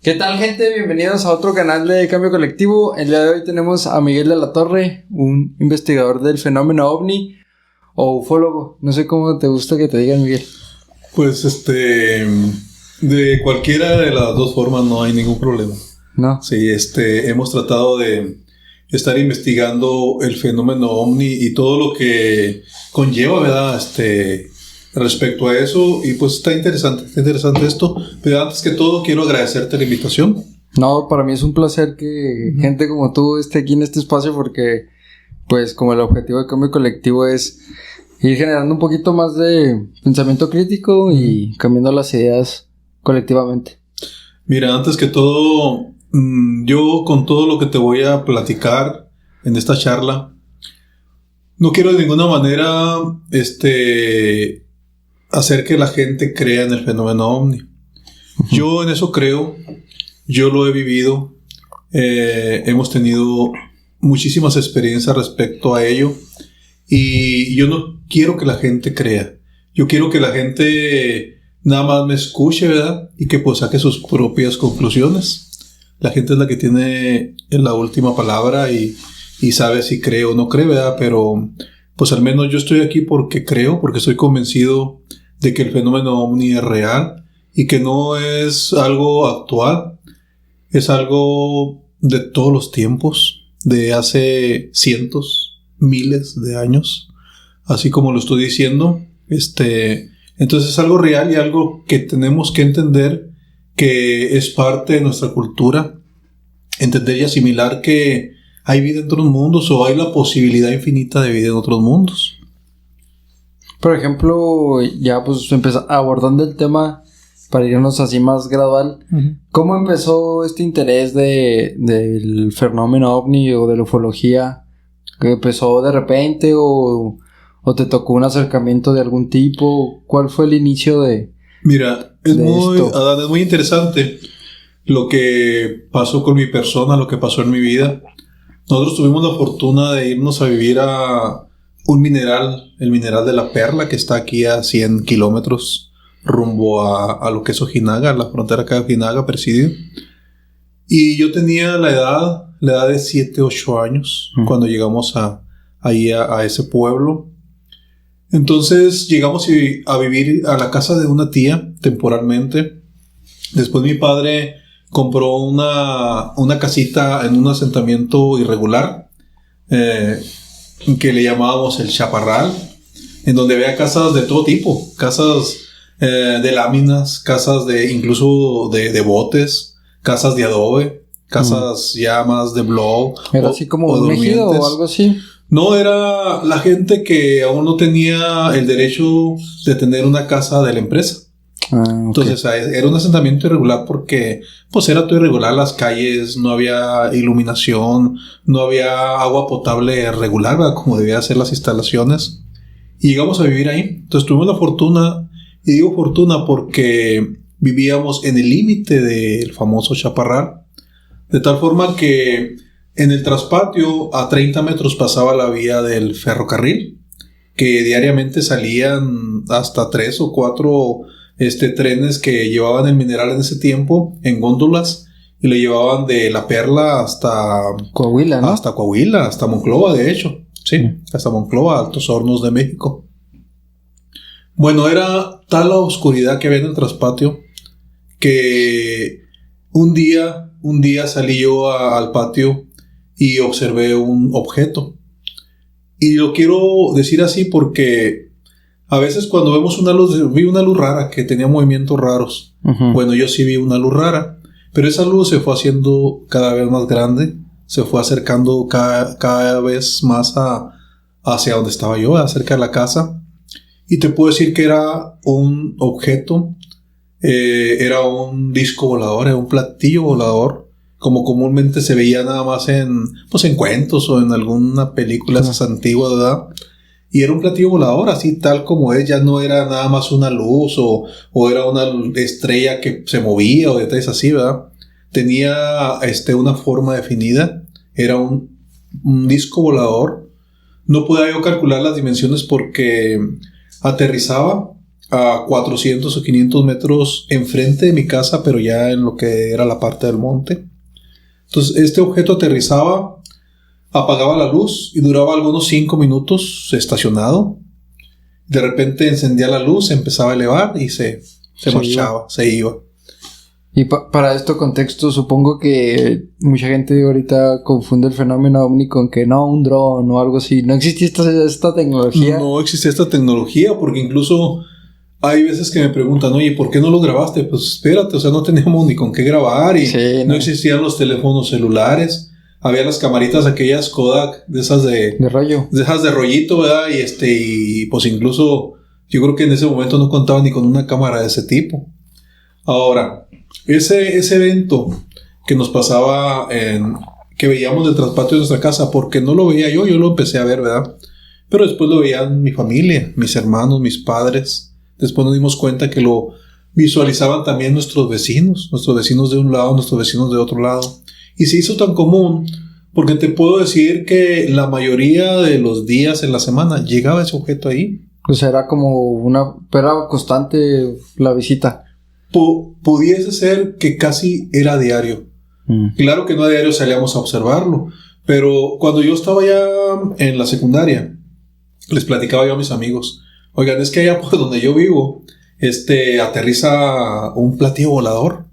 ¿Qué tal, gente? Bienvenidos a otro canal de Cambio Colectivo. El día de hoy tenemos a Miguel de la Torre, un investigador del fenómeno OVNI o ufólogo. No sé cómo te gusta que te digan, Miguel. Pues de cualquiera de las dos formas no hay ningún problema. No. Sí, hemos tratado de estar investigando el fenómeno OVNI y todo lo que conlleva, ¿verdad? Respecto a eso, y pues está interesante esto. Pero antes que todo quiero agradecerte la invitación. No, para mí es un placer que gente como tú esté aquí en este espacio porque, pues, como el objetivo de Cambio Colectivo es ir generando un poquito más de pensamiento crítico y cambiando las ideas colectivamente. Mira, antes que todo, yo con todo lo que te voy a platicar en esta charla, no quiero de ninguna manera hacer que la gente crea en el fenómeno OVNI. Yo en eso creo, yo lo he vivido, hemos tenido muchísimas experiencias respecto a ello y yo no quiero que la gente crea. Yo quiero que la gente nada más me escuche, ¿verdad? Y que pues saque sus propias conclusiones. La gente es la que tiene la última palabra y sabe si cree o no cree, ¿verdad? Pero pues al menos yo estoy aquí porque creo, porque estoy convencido de que el fenómeno OVNI es real y que no es algo actual, es algo de todos los tiempos, de hace cientos, miles de años, así como lo estoy diciendo. Entonces es algo real y algo que tenemos que entender que es parte de nuestra cultura, entender y asimilar que hay vida en otros mundos o hay la posibilidad infinita de vida en otros mundos. Por ejemplo, ya pues abordando el tema para irnos así más gradual, ¿cómo empezó este interés del fenómeno OVNI o de la ufología? ¿Que empezó de repente o te tocó un acercamiento de algún tipo? ¿Cuál fue el inicio de Mira, es esto? muy interesante lo que pasó con mi persona, lo que pasó en mi vida. Nosotros tuvimos la fortuna de irnos a vivir a un mineral, el mineral de la Perla, que está aquí a 100 kilómetros rumbo a lo que es Ojinaga, la frontera acá de Ojinaga, Presidio. Y yo tenía la edad de 7, 8 años cuando llegamos ahí a ese pueblo. Entonces llegamos a vivir a la casa de una tía temporalmente. Después mi padre compró una casita en un asentamiento irregular que le llamábamos el Chaparral, en donde había casas de todo tipo, casas de láminas, casas incluso de botes, casas de adobe, casas ya más de block. ¿Era así como un ejido o algo así? No, era la gente que aún no tenía el derecho de tener una casa de la empresa. Okay. Entonces era un asentamiento irregular porque pues era todo irregular, las calles, no había iluminación, no había agua potable regular, ¿verdad? Como debían ser las instalaciones, y llegamos a vivir ahí. Entonces tuvimos la fortuna, y digo fortuna porque vivíamos en el límite del famoso Chaparral, de tal forma que en el traspatio a 30 metros pasaba la vía del ferrocarril, que diariamente salían hasta 3 o 4 trenes que llevaban el mineral en ese tiempo en góndolas y le llevaban de La Perla hasta Coahuila, ¿no? Hasta Coahuila, hasta Monclova, de hecho. Sí, hasta Monclova, Altos Hornos de México. Bueno, era tal la oscuridad que había en el traspatio que un día salí yo al patio y observé un objeto. Y lo quiero decir así porque a veces cuando vemos una luz, vi una luz rara que tenía movimientos raros. Bueno, yo sí vi una luz rara, pero esa luz se fue haciendo cada vez más grande, se fue acercando cada vez más hacia donde estaba yo, cerca de la casa. Y te puedo decir que era un objeto, era un disco volador, era un platillo volador, como comúnmente se veía nada más en cuentos o en alguna película esas antiguas, ¿verdad? Y era un platillo volador, así tal como es, ya no era nada más una luz o era una estrella que se movía o detalles así, ¿verdad? Tenía una forma definida, era un disco volador. No podía yo calcular las dimensiones porque aterrizaba a 400 o 500 metros enfrente de mi casa, pero ya en lo que era la parte del monte. Entonces este objeto aterrizaba, apagaba la luz y duraba algunos 5 minutos estacionado. De repente encendía la luz, se empezaba a elevar y se marchaba, se iba. Y para este contexto, supongo que mucha gente ahorita confunde el fenómeno ovni con que no, un dron o algo así. No existía esta tecnología. No existía esta tecnología porque incluso hay veces que me preguntan, oye, ¿por qué no lo grabaste? Pues espérate, o sea, no teníamos ni con qué grabar y no existían los teléfonos celulares. Había las camaritas aquellas Kodak, de esas de rollo. De esas de rollito, ¿verdad? Y pues incluso yo creo que en ese momento no contaba ni con una cámara de ese tipo. Ahora, ese evento que nos pasaba que veíamos del traspatio de nuestra casa, porque no lo veía yo lo empecé a ver, ¿verdad? Pero después lo veían mi familia, mis hermanos, mis padres. Después nos dimos cuenta que lo visualizaban también nuestros vecinos de un lado, nuestros vecinos de otro lado. Y se hizo tan común porque te puedo decir que la mayoría de los días en la semana llegaba ese objeto ahí. O sea, era como era constante la visita. Pudiese ser que casi era diario. Claro que no a diario salíamos a observarlo, pero cuando yo estaba ya en la secundaria, les platicaba yo a mis amigos, oigan, es que allá por donde yo vivo, aterriza un platillo volador.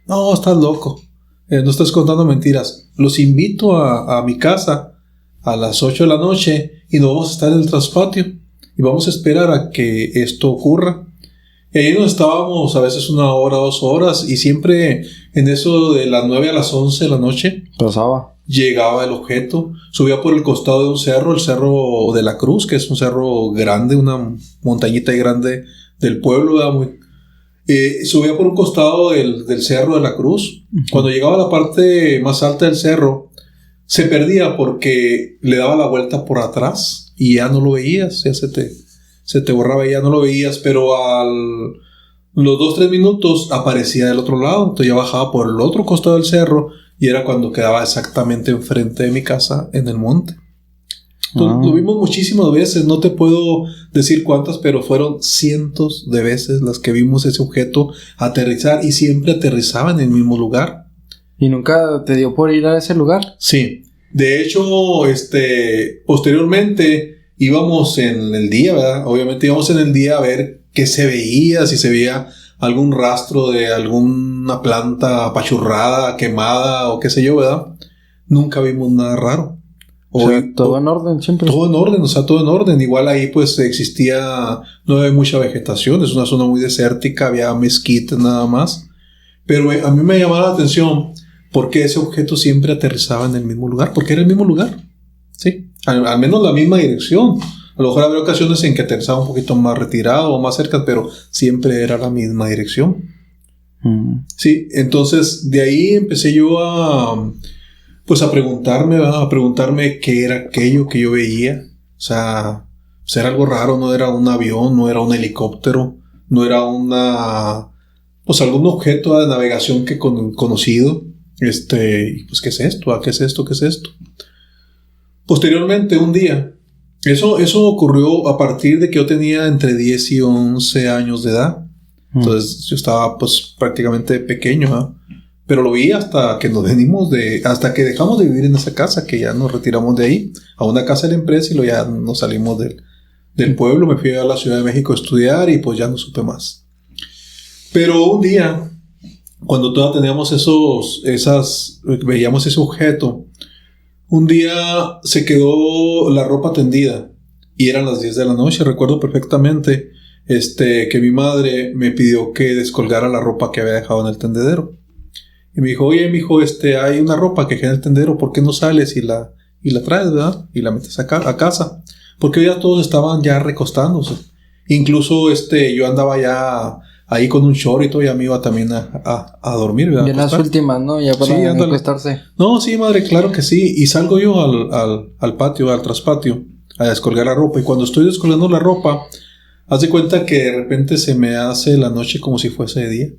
No, estás loco. No estás contando mentiras. Los invito a mi casa a las 8 de la noche y nos vamos a estar en el traspatio y vamos a esperar a que esto ocurra. Y ahí nos estábamos a veces 1 hora, 2 horas y siempre en eso de las 9 a las 11 de la noche pasaba. Llegaba el objeto, subía por el costado de un cerro, el Cerro de la Cruz, que es un cerro grande, una montañita grande del pueblo, subía por un costado del Cerro de la Cruz. Cuando llegaba a la parte más alta del cerro, se perdía porque le daba la vuelta por atrás y ya no lo veías, ya se te borraba y ya no lo veías, pero los 2-3 minutos aparecía del otro lado, entonces ya bajaba por el otro costado del cerro y era cuando quedaba exactamente enfrente de mi casa en el monte. Entonces, lo vimos muchísimas veces, no te puedo decir cuántas, pero fueron cientos de veces las que vimos ese objeto aterrizar y siempre aterrizaba en el mismo lugar. ¿Y nunca te dio por ir a ese lugar? Sí, de hecho, posteriormente íbamos en el día, ¿verdad? Obviamente íbamos en el día a ver qué se veía, si se veía algún rastro de alguna planta apachurrada, quemada o qué sé yo, ¿verdad? Nunca vimos nada raro. O sea, todo en orden siempre. Todo en orden, o sea, todo en orden. Igual ahí pues no había mucha vegetación, es una zona muy desértica, había mezquites nada más. Pero a mí me llamaba la atención porque ese objeto siempre aterrizaba en el mismo lugar, porque era el mismo lugar, ¿sí? Al menos la misma dirección. A lo mejor había ocasiones en que aterrizaba un poquito más retirado o más cerca, pero siempre era la misma dirección. Sí, entonces de ahí empecé yo a preguntarme qué era aquello que yo veía. O sea, pues era algo raro, no era un avión, no era un helicóptero, no era algún objeto de navegación conocido. Pues, ¿qué es esto? ¿Qué es esto? ¿Qué es esto? Posteriormente, un día, eso ocurrió a partir de que yo tenía entre 10 y 11 años de edad. Entonces, yo estaba, pues, prácticamente pequeño, ¿no? Pero lo vi hasta que hasta que dejamos de vivir en esa casa, que ya nos retiramos de ahí, a una casa de la empresa y luego ya nos salimos del pueblo. Me fui a la Ciudad de México a estudiar y pues ya no supe más. Pero un día, cuando todavía teníamos veíamos ese objeto, un día se quedó la ropa tendida y eran las 10 de la noche. Recuerdo perfectamente que mi madre me pidió que descolgara la ropa que había dejado en el tendedero. Y me dijo, oye, mijo, hay una ropa que queda en el tendedero, ¿por qué no sales y la traes, verdad? Y la metes a casa. Porque ya todos estaban ya recostándose. Incluso yo andaba ya ahí con un short y todo, ya me iba también a dormir, ¿verdad? Ya en las últimas, ¿no? Ya para acostarse. No, sí, madre, claro que sí. Y salgo yo al patio, al traspatio, a descolgar la ropa. Y cuando estoy descolgando la ropa, haz de cuenta que de repente se me hace la noche como si fuese de día.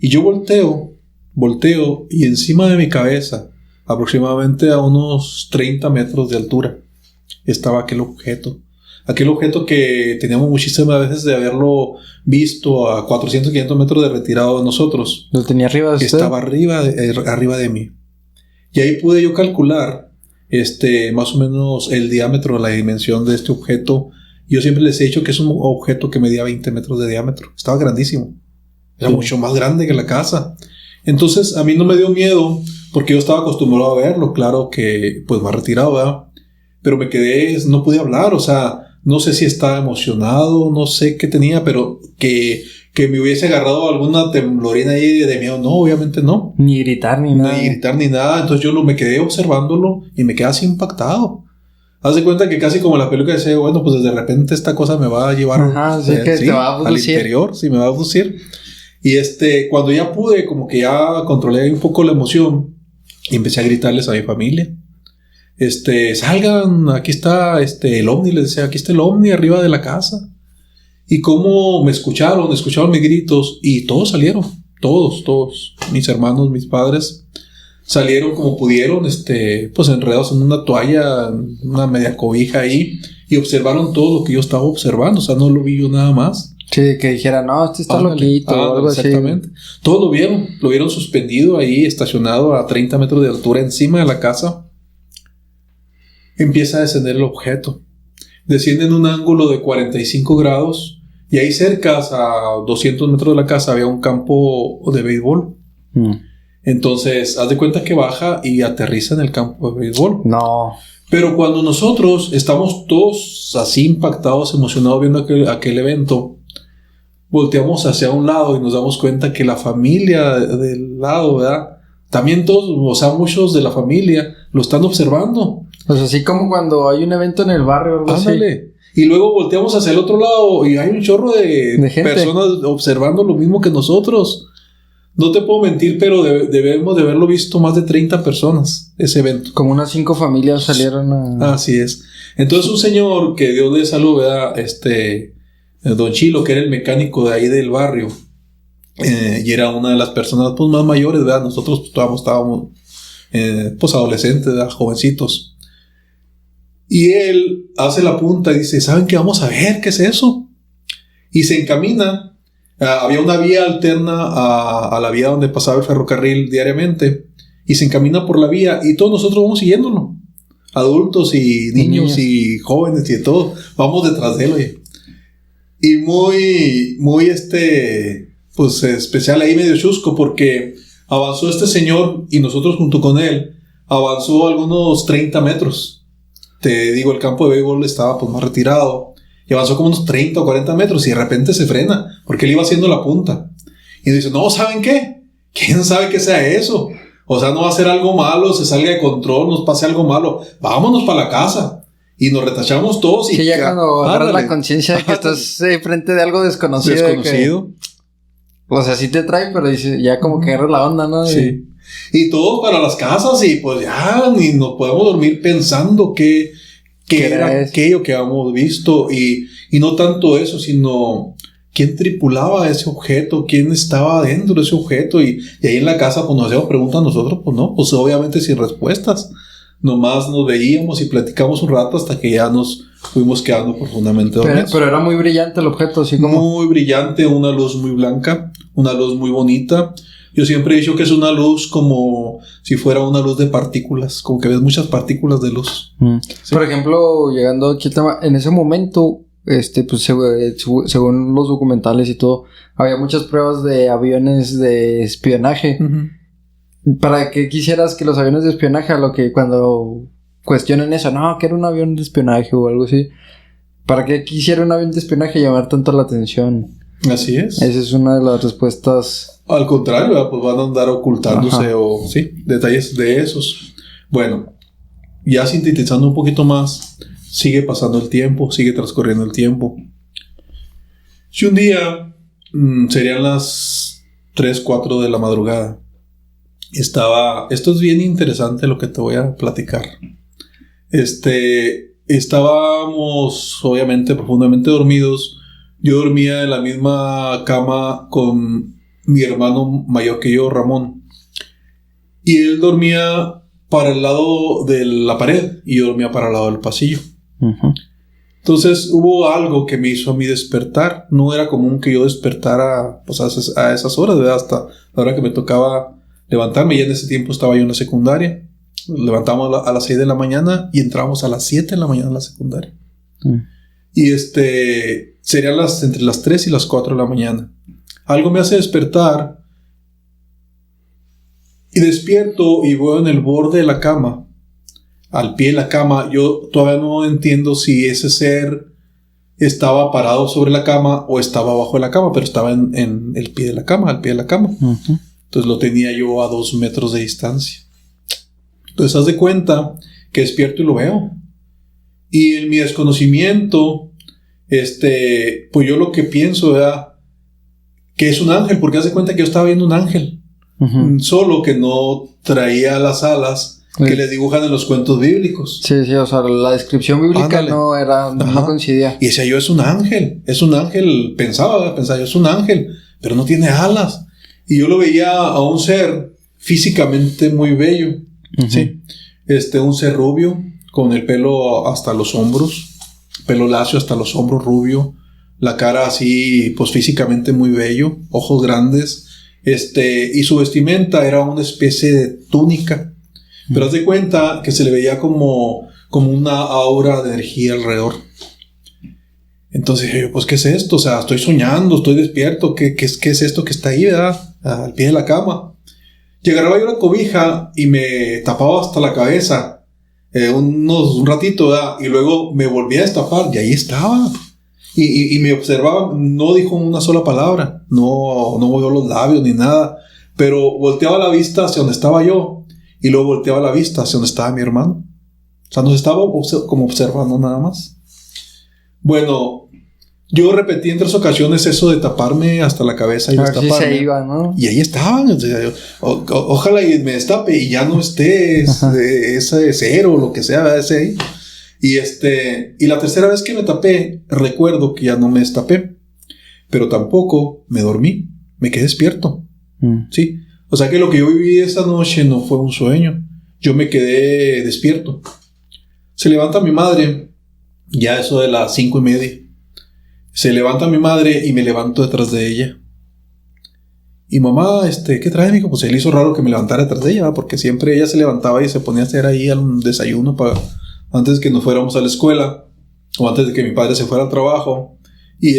Y yo volteo y encima de mi cabeza, aproximadamente a unos 30 metros de altura, estaba aquel objeto. Aquel objeto que teníamos muchísimas veces de haberlo visto a 400, 500 metros de retirado de nosotros. ¿Lo tenía arriba de usted? Estaba arriba de mí. Y ahí pude yo calcular más o menos el diámetro, la dimensión de este objeto. Yo siempre les he dicho que es un objeto que medía 20 metros de diámetro. Estaba grandísimo. Era mucho más grande que la casa. Entonces a mí no me dio miedo porque yo estaba acostumbrado a verlo. Claro que pues más retirado, ¿verdad? Pero me quedé, no pude hablar, o sea, no sé si estaba emocionado, no sé qué tenía, pero que me hubiese agarrado alguna temblorina ahí de miedo, no, obviamente no. Ni gritar ni nada. Ni gritar ni nada, entonces yo me quedé observándolo y me quedé así impactado. Haz de cuenta que casi como la película decía, bueno, pues de repente esta cosa me va a llevar te va a abducir. Al interior, sí, me va a abducir. Y cuando ya pude, como que ya controlé un poco la emoción y empecé a gritarles a mi familia. Salgan, aquí está el ovni, les decía, aquí está el ovni arriba de la casa. Y cómo me escucharon mis gritos y todos salieron, todos, mis hermanos, mis padres, salieron como pudieron, pues enredados en una toalla, una media cobija ahí, y observaron todo lo que yo estaba observando, o sea, no lo vi yo nada más. Sí, que dijera, no, está loquito o algo exactamente. Así. Todos lo vieron suspendido ahí, estacionado a 30 metros de altura encima de la casa. Empieza a descender el objeto. Desciende en un ángulo de 45 grados y ahí cerca, a 200 metros de la casa, había un campo de béisbol. Entonces, haz de cuenta que baja y aterriza en el campo de béisbol. No. Pero cuando nosotros estamos todos así impactados, emocionados viendo aquel evento, volteamos hacia un lado y nos damos cuenta que la familia del lado, ¿verdad? También todos, o sea, muchos de la familia lo están observando. Pues así como cuando hay un evento en el barrio o algo así. Ándale. Y luego volteamos hacia el otro lado y hay un chorro de personas observando lo mismo que nosotros. No te puedo mentir, pero debemos de haberlo visto más de 30 personas, ese evento. Como unas 5 familias salieron a... Así es. Entonces un señor que Dios le salud, ¿verdad? Don Chilo, que era el mecánico de ahí del barrio, y era una de las personas pues, más mayores, ¿verdad? Nosotros pues, estábamos pues adolescentes, ¿verdad? Jovencitos. Y él hace la punta y dice, ¿saben qué? Vamos a ver, ¿qué es eso? Y se encamina. Había una vía alterna a la vía donde pasaba el ferrocarril diariamente. Y se encamina por la vía y todos nosotros vamos siguiéndolo. Adultos y niños y jóvenes y de todo. Vamos detrás de él, oye. Y muy pues especial ahí, medio chusco, porque avanzó este señor y nosotros junto con él avanzó algunos 30 metros. Te digo, el campo de béisbol estaba pues más retirado y avanzó como unos 30 o 40 metros y de repente se frena porque él iba haciendo la punta y dice, no, ¿saben qué? ¿Quién sabe qué sea eso? O sea, no va a ser algo malo, se salga de control, nos pase algo malo, vámonos para la casa. Y nos retachamos todos y... Sí, ya cuando agarras la conciencia de que estás frente de algo desconocido. O sea, sí te trae, pero dice, ya como que agarras la onda, ¿no? Sí. Y todos para las casas y pues ya ni nos podemos dormir pensando qué era aquello que habíamos visto. Y no tanto eso, sino quién tripulaba ese objeto, quién estaba dentro de ese objeto. Y ahí en la casa pues nos hacíamos preguntas nosotros, pues no, pues obviamente sin respuestas. Nomás nos veíamos y platicamos un rato hasta que ya nos fuimos quedando profundamente dormidos. Pero era muy brillante el objeto, así como... Muy brillante, una luz muy blanca, una luz muy bonita. Yo siempre he dicho que es una luz como si fuera una luz de partículas, como que ves muchas partículas de luz. ¿Sí? Por ejemplo, llegando aquí al tema, en ese momento, pues según los documentales y todo, había muchas pruebas de aviones de espionaje. ¿Para qué quisieras que los aviones de espionaje, a lo que cuando cuestionan eso, no, que era un avión de espionaje o algo así, ¿para qué quisiera un avión de espionaje llamar tanto la atención? Así es. Esa es una de las respuestas. Al contrario, pues van a andar ocultándose o sí, detalles de esos. Bueno, ya sintetizando un poquito más, sigue pasando el tiempo, sigue transcurriendo el tiempo. Si un día serían las 3, 4 de la madrugada, esto es bien interesante lo que te voy a platicar. Estábamos obviamente profundamente dormidos. Yo dormía en la misma cama con mi hermano mayor que yo, Ramón. Y él dormía para el lado de la pared y yo dormía para el lado del pasillo. Entonces hubo algo que me hizo a mí despertar. No era común que yo despertara pues, a esas horas, ¿verdad? Hasta la hora que me tocaba levantarme. Ya en ese tiempo estaba yo en la secundaria. Levantábamos a las 6 de la mañana y entrábamos a las 7 de la mañana a la secundaria. Y serían entre las 3 y las 4 de la mañana. Algo me hace despertar y despierto y voy en el borde de la cama, al pie de la cama. Yo todavía no entiendo si ese ser estaba parado sobre la cama o estaba abajo de la cama, pero estaba en el pie de la cama, al pie de la cama. Entonces lo tenía yo a 2 metros de distancia. Entonces haz de cuenta que despierto y lo veo. Y en mi desconocimiento, pues yo lo que pienso era que es un ángel, porque haz de cuenta que yo estaba viendo un ángel. Solo que no traía las alas que le dibujan en los cuentos bíblicos. Sí, o sea, la descripción bíblica no coincidía. Y decía yo, es un ángel, pensaba yo, es un ángel, pero no tiene alas. Y yo lo veía a un ser físicamente muy bello, ¿sí? Un ser rubio, con el pelo hasta los hombros, pelo lacio hasta los hombros, rubio, la cara así, pues físicamente muy bello, ojos grandes. Y su vestimenta era una especie de túnica, pero haz de cuenta que se le veía como una aura de energía alrededor. Entonces dije yo, pues ¿qué es esto? O sea, estoy soñando, estoy despierto, ¿qué es esto que está ahí, verdad? Al pie de la cama. Llegaba yo a la cobija y me tapaba hasta la cabeza un ratito, ¿verdad? Y luego me volví a destapar y ahí estaba. Y me observaba, no dijo una sola palabra, no movió los labios ni nada, pero volteaba la vista hacia donde estaba yo y luego volteaba la vista hacia donde estaba mi hermano. O sea, nos estaba como observando nada más. Bueno, yo repetí en 3 ocasiones eso de taparme hasta la cabeza y destaparme. A ver si se iba, ¿no? Y ahí estaban. O sea, ojalá y me destape y ya no esté ese cero o lo que sea, ese ahí. Y la tercera vez que me tapé, recuerdo que ya no me destapé, pero tampoco me dormí, me quedé despierto. Sí, o sea que lo que yo viví esa noche no fue un sueño, yo me quedé despierto. Se levanta mi madre, ya eso de las 5:30. Se levanta mi madre y me levanto detrás de ella. Y mamá, ¿qué trae, mijo? Pues se le hizo raro que me levantara detrás de ella, ¿verdad? Porque siempre ella se levantaba y se ponía a hacer ahí un desayuno antes de que nos fuéramos a la escuela o antes de que mi padre se fuera al trabajo, y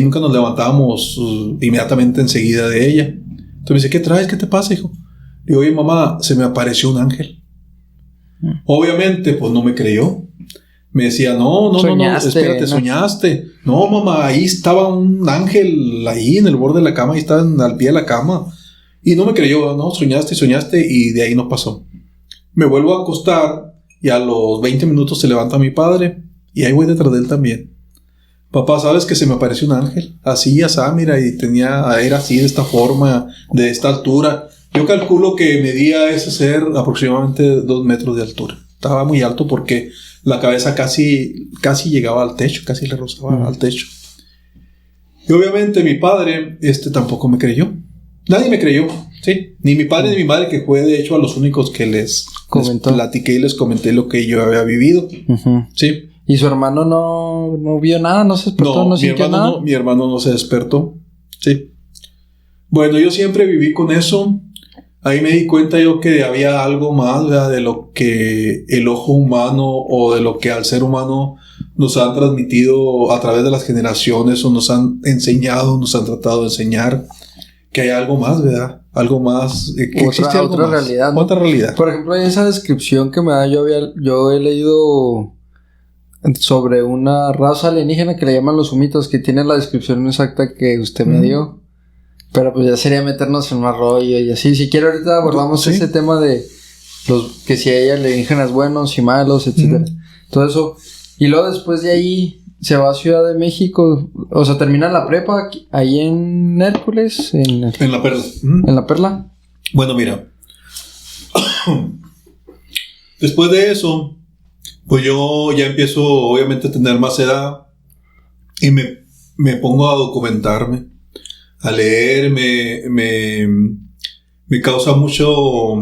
nunca nos levantábamos inmediatamente enseguida de ella. Entonces me dice, ¿qué traes? ¿Qué te pasa, hijo? Le digo, oye, mamá, se me apareció un ángel. Obviamente, pues no me creyó. Me decía, no, espérate, soñaste. No, mamá, ahí estaba un ángel ahí en el borde de la cama, ahí estaba al pie de la cama. Y no me creyó, no, soñaste, y de ahí no pasó. Me vuelvo a acostar y a los 20 minutos se levanta mi padre y ahí voy detrás de él también. Papá, ¿sabes que se me apareció un ángel? Así, mira, y era así, de esta forma, de esta altura. Yo calculo que medía ese ser aproximadamente 2 metros de altura. Estaba muy alto porque la cabeza casi llegaba al techo, casi le rozaba al techo. Y obviamente mi padre, tampoco me creyó. Nadie me creyó, sí. Ni mi padre ni mi madre, que fue de hecho a los únicos que les platiqué y les comenté lo que yo había vivido. Sí. ¿Y su hermano no vio nada? ¿No se despertó? ¿No sintió nada? Mi hermano no se despertó. Sí. Bueno, yo siempre viví con eso. Ahí me di cuenta yo que había algo más, ¿verdad? De lo que el ojo humano o de lo que al ser humano nos han transmitido a través de las generaciones o nos han enseñado, nos han tratado de enseñar. Que hay algo más, ¿verdad? Algo más. Que existe algo otra más. Realidad, ¿no? Otra realidad. Por ejemplo, en esa descripción que me da, yo he leído sobre una raza alienígena que le llaman los humitos, que tiene la descripción exacta que usted me dio. Pero pues ya sería meternos en un rollo y así. Si quiere ahorita abordamos ese tema de que si hay alienígenas buenos y malos, etcétera. Todo eso. Y luego después de ahí se va a Ciudad de México, o sea, termina la prepa ahí en Hércules, en la Perla. En la Perla. Bueno, mira. Después de eso, pues yo ya empiezo obviamente a tener más edad y me pongo a documentarme, a leer, me causa mucho,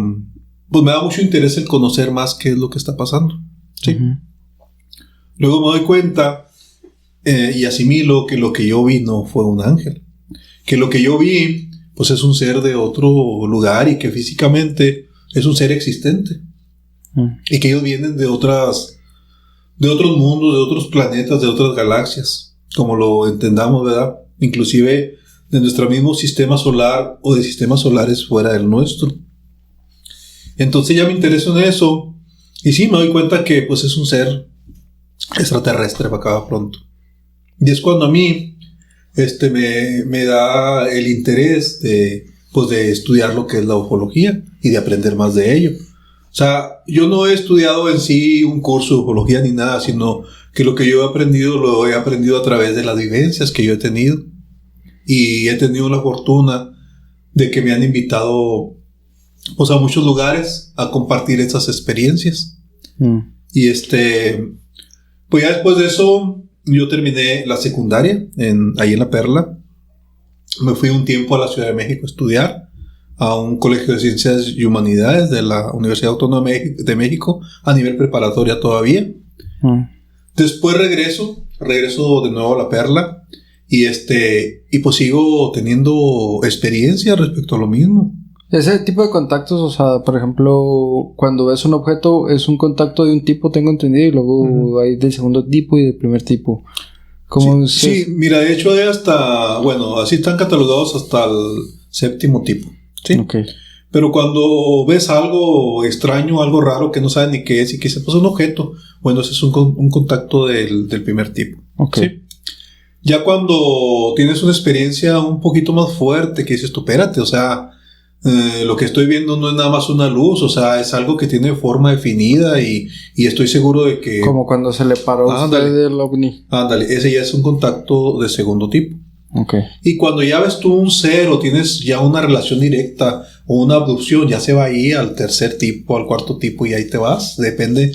pues me da mucho interés el conocer más qué es lo que está pasando. Sí. Luego me doy cuenta y asimilo que lo que yo vi no fue un ángel. Que lo que yo vi, pues es un ser de otro lugar y que físicamente es un ser existente. Y que ellos vienen de otros mundos, de otros planetas, de otras galaxias, como lo entendamos, ¿verdad? Inclusive de nuestro mismo sistema solar o de sistemas solares fuera del nuestro. Entonces ya me intereso en eso y sí me doy cuenta que pues es un ser extraterrestre para acá pronto. Y es cuando a mí me da el interés de estudiar lo que es la ufología y de aprender más de ello. O sea, yo no he estudiado en sí un curso de ufología ni nada, sino que lo que yo he aprendido lo he aprendido a través de las vivencias que yo he tenido. Y he tenido la fortuna de que me han invitado pues a muchos lugares a compartir esas experiencias. Y pues ya después de eso yo terminé la secundaria ahí en La Perla. Me fui un tiempo a la Ciudad de México a estudiar a un colegio de ciencias y humanidades de la Universidad Autónoma de México a nivel preparatoria todavía. Después regreso de nuevo a La Perla y pues sigo teniendo experiencia respecto a lo mismo. Ese tipo de contactos, o sea, por ejemplo, cuando ves un objeto, es un contacto de un tipo, tengo entendido, y luego hay del segundo tipo y del primer tipo. ¿Cómo sí, mira, de hecho hay así están catalogados hasta el 7º tipo, ¿sí? Okay. Pero cuando ves algo extraño, algo raro que no sabes ni qué es y que se pasa un objeto, bueno, ese es un contacto del primer tipo, okay. ¿sí? Ya cuando tienes una experiencia un poquito más fuerte, que dices tú, espérate, o sea, lo que estoy viendo no es nada más una luz, o sea, es algo que tiene forma definida y estoy seguro de que... Como cuando se le paró a usted del ovni. Ándale, ese ya es un contacto de segundo tipo. Okay. Y cuando ya ves tú un ser o tienes ya una relación directa o una abducción, ya se va ahí al 3er tipo, al 4º tipo y ahí te vas. Depende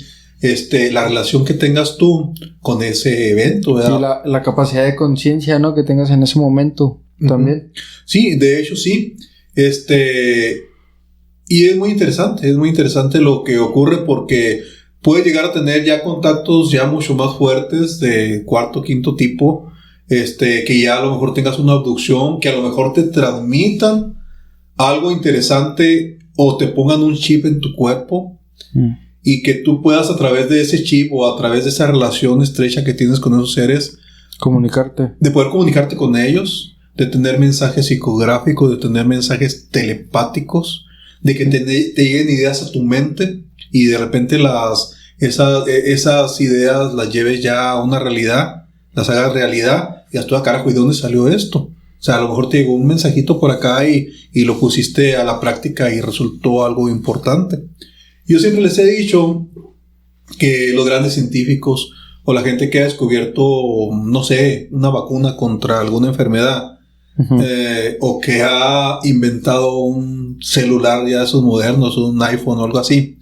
la relación que tengas tú con ese evento, ¿verdad? Sí, la capacidad de conciencia, ¿no? Que tengas en ese momento también. Sí, de hecho sí. Y es muy interesante lo que ocurre porque puedes llegar a tener ya contactos ya mucho más fuertes de 4º, 5º tipo, que ya a lo mejor tengas una abducción, que a lo mejor te transmitan algo interesante o te pongan un chip en tu cuerpo y que tú puedas a través de ese chip o a través de esa relación estrecha que tienes con esos seres comunicarte, de poder comunicarte con ellos, de tener mensajes psicográficos, de tener mensajes telepáticos, de que te lleguen ideas a tu mente y de repente esas ideas las lleves ya a una realidad, las hagas realidad y hasta carajo, ¿y dónde salió esto? O sea, a lo mejor te llegó un mensajito por acá y lo pusiste a la práctica y resultó algo importante. Yo siempre les he dicho que los grandes científicos o la gente que ha descubierto, no sé, una vacuna contra alguna enfermedad, o que ha inventado un celular ya de esos modernos, un iPhone o algo así,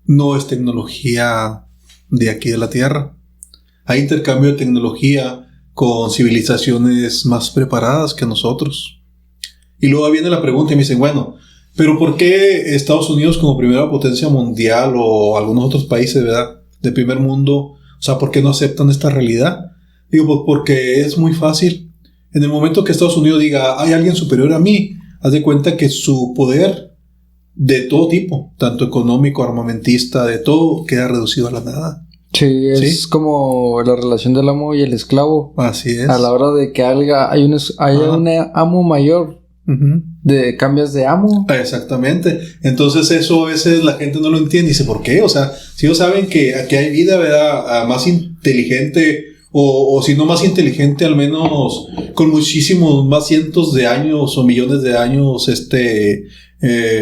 no es tecnología de aquí de la Tierra. Hay intercambio de tecnología con civilizaciones más preparadas que nosotros. Y luego viene la pregunta y me dicen, bueno, pero ¿por qué Estados Unidos como primera potencia mundial o algunos otros países, ¿verdad?, de primer mundo, o sea, ¿por qué no aceptan esta realidad? Digo, pues porque es muy fácil. En el momento que Estados Unidos diga, hay alguien superior a mí, haz de cuenta que su poder de todo tipo, tanto económico, armamentista, de todo, queda reducido a la nada. Sí, es como la relación del amo y el esclavo. Así es. A la hora de que hay un amo mayor, cambias de amo. Exactamente. Entonces eso a veces la gente no lo entiende y dice, ¿por qué? O sea, si ellos saben que aquí hay vida, ¿verdad?, más inteligente, o si no más inteligente, al menos con muchísimos más cientos de años o millones de años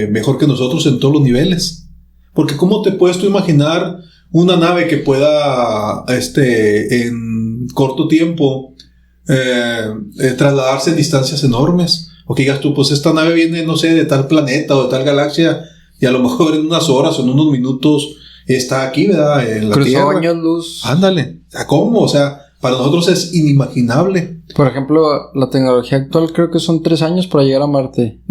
mejor que nosotros en todos los niveles. Porque ¿cómo te puedes tú imaginar una nave que pueda en corto tiempo trasladarse en distancias enormes? O que digas tú, pues esta nave viene, no sé, de tal planeta o de tal galaxia y a lo mejor en unas horas o en unos minutos está aquí, ¿verdad?, en la Tierra. Tierra. Cruzó años luz. Ándale. ¿Cómo? O sea, para nosotros es inimaginable. Por ejemplo, la tecnología actual creo que son 3 años para llegar a Marte.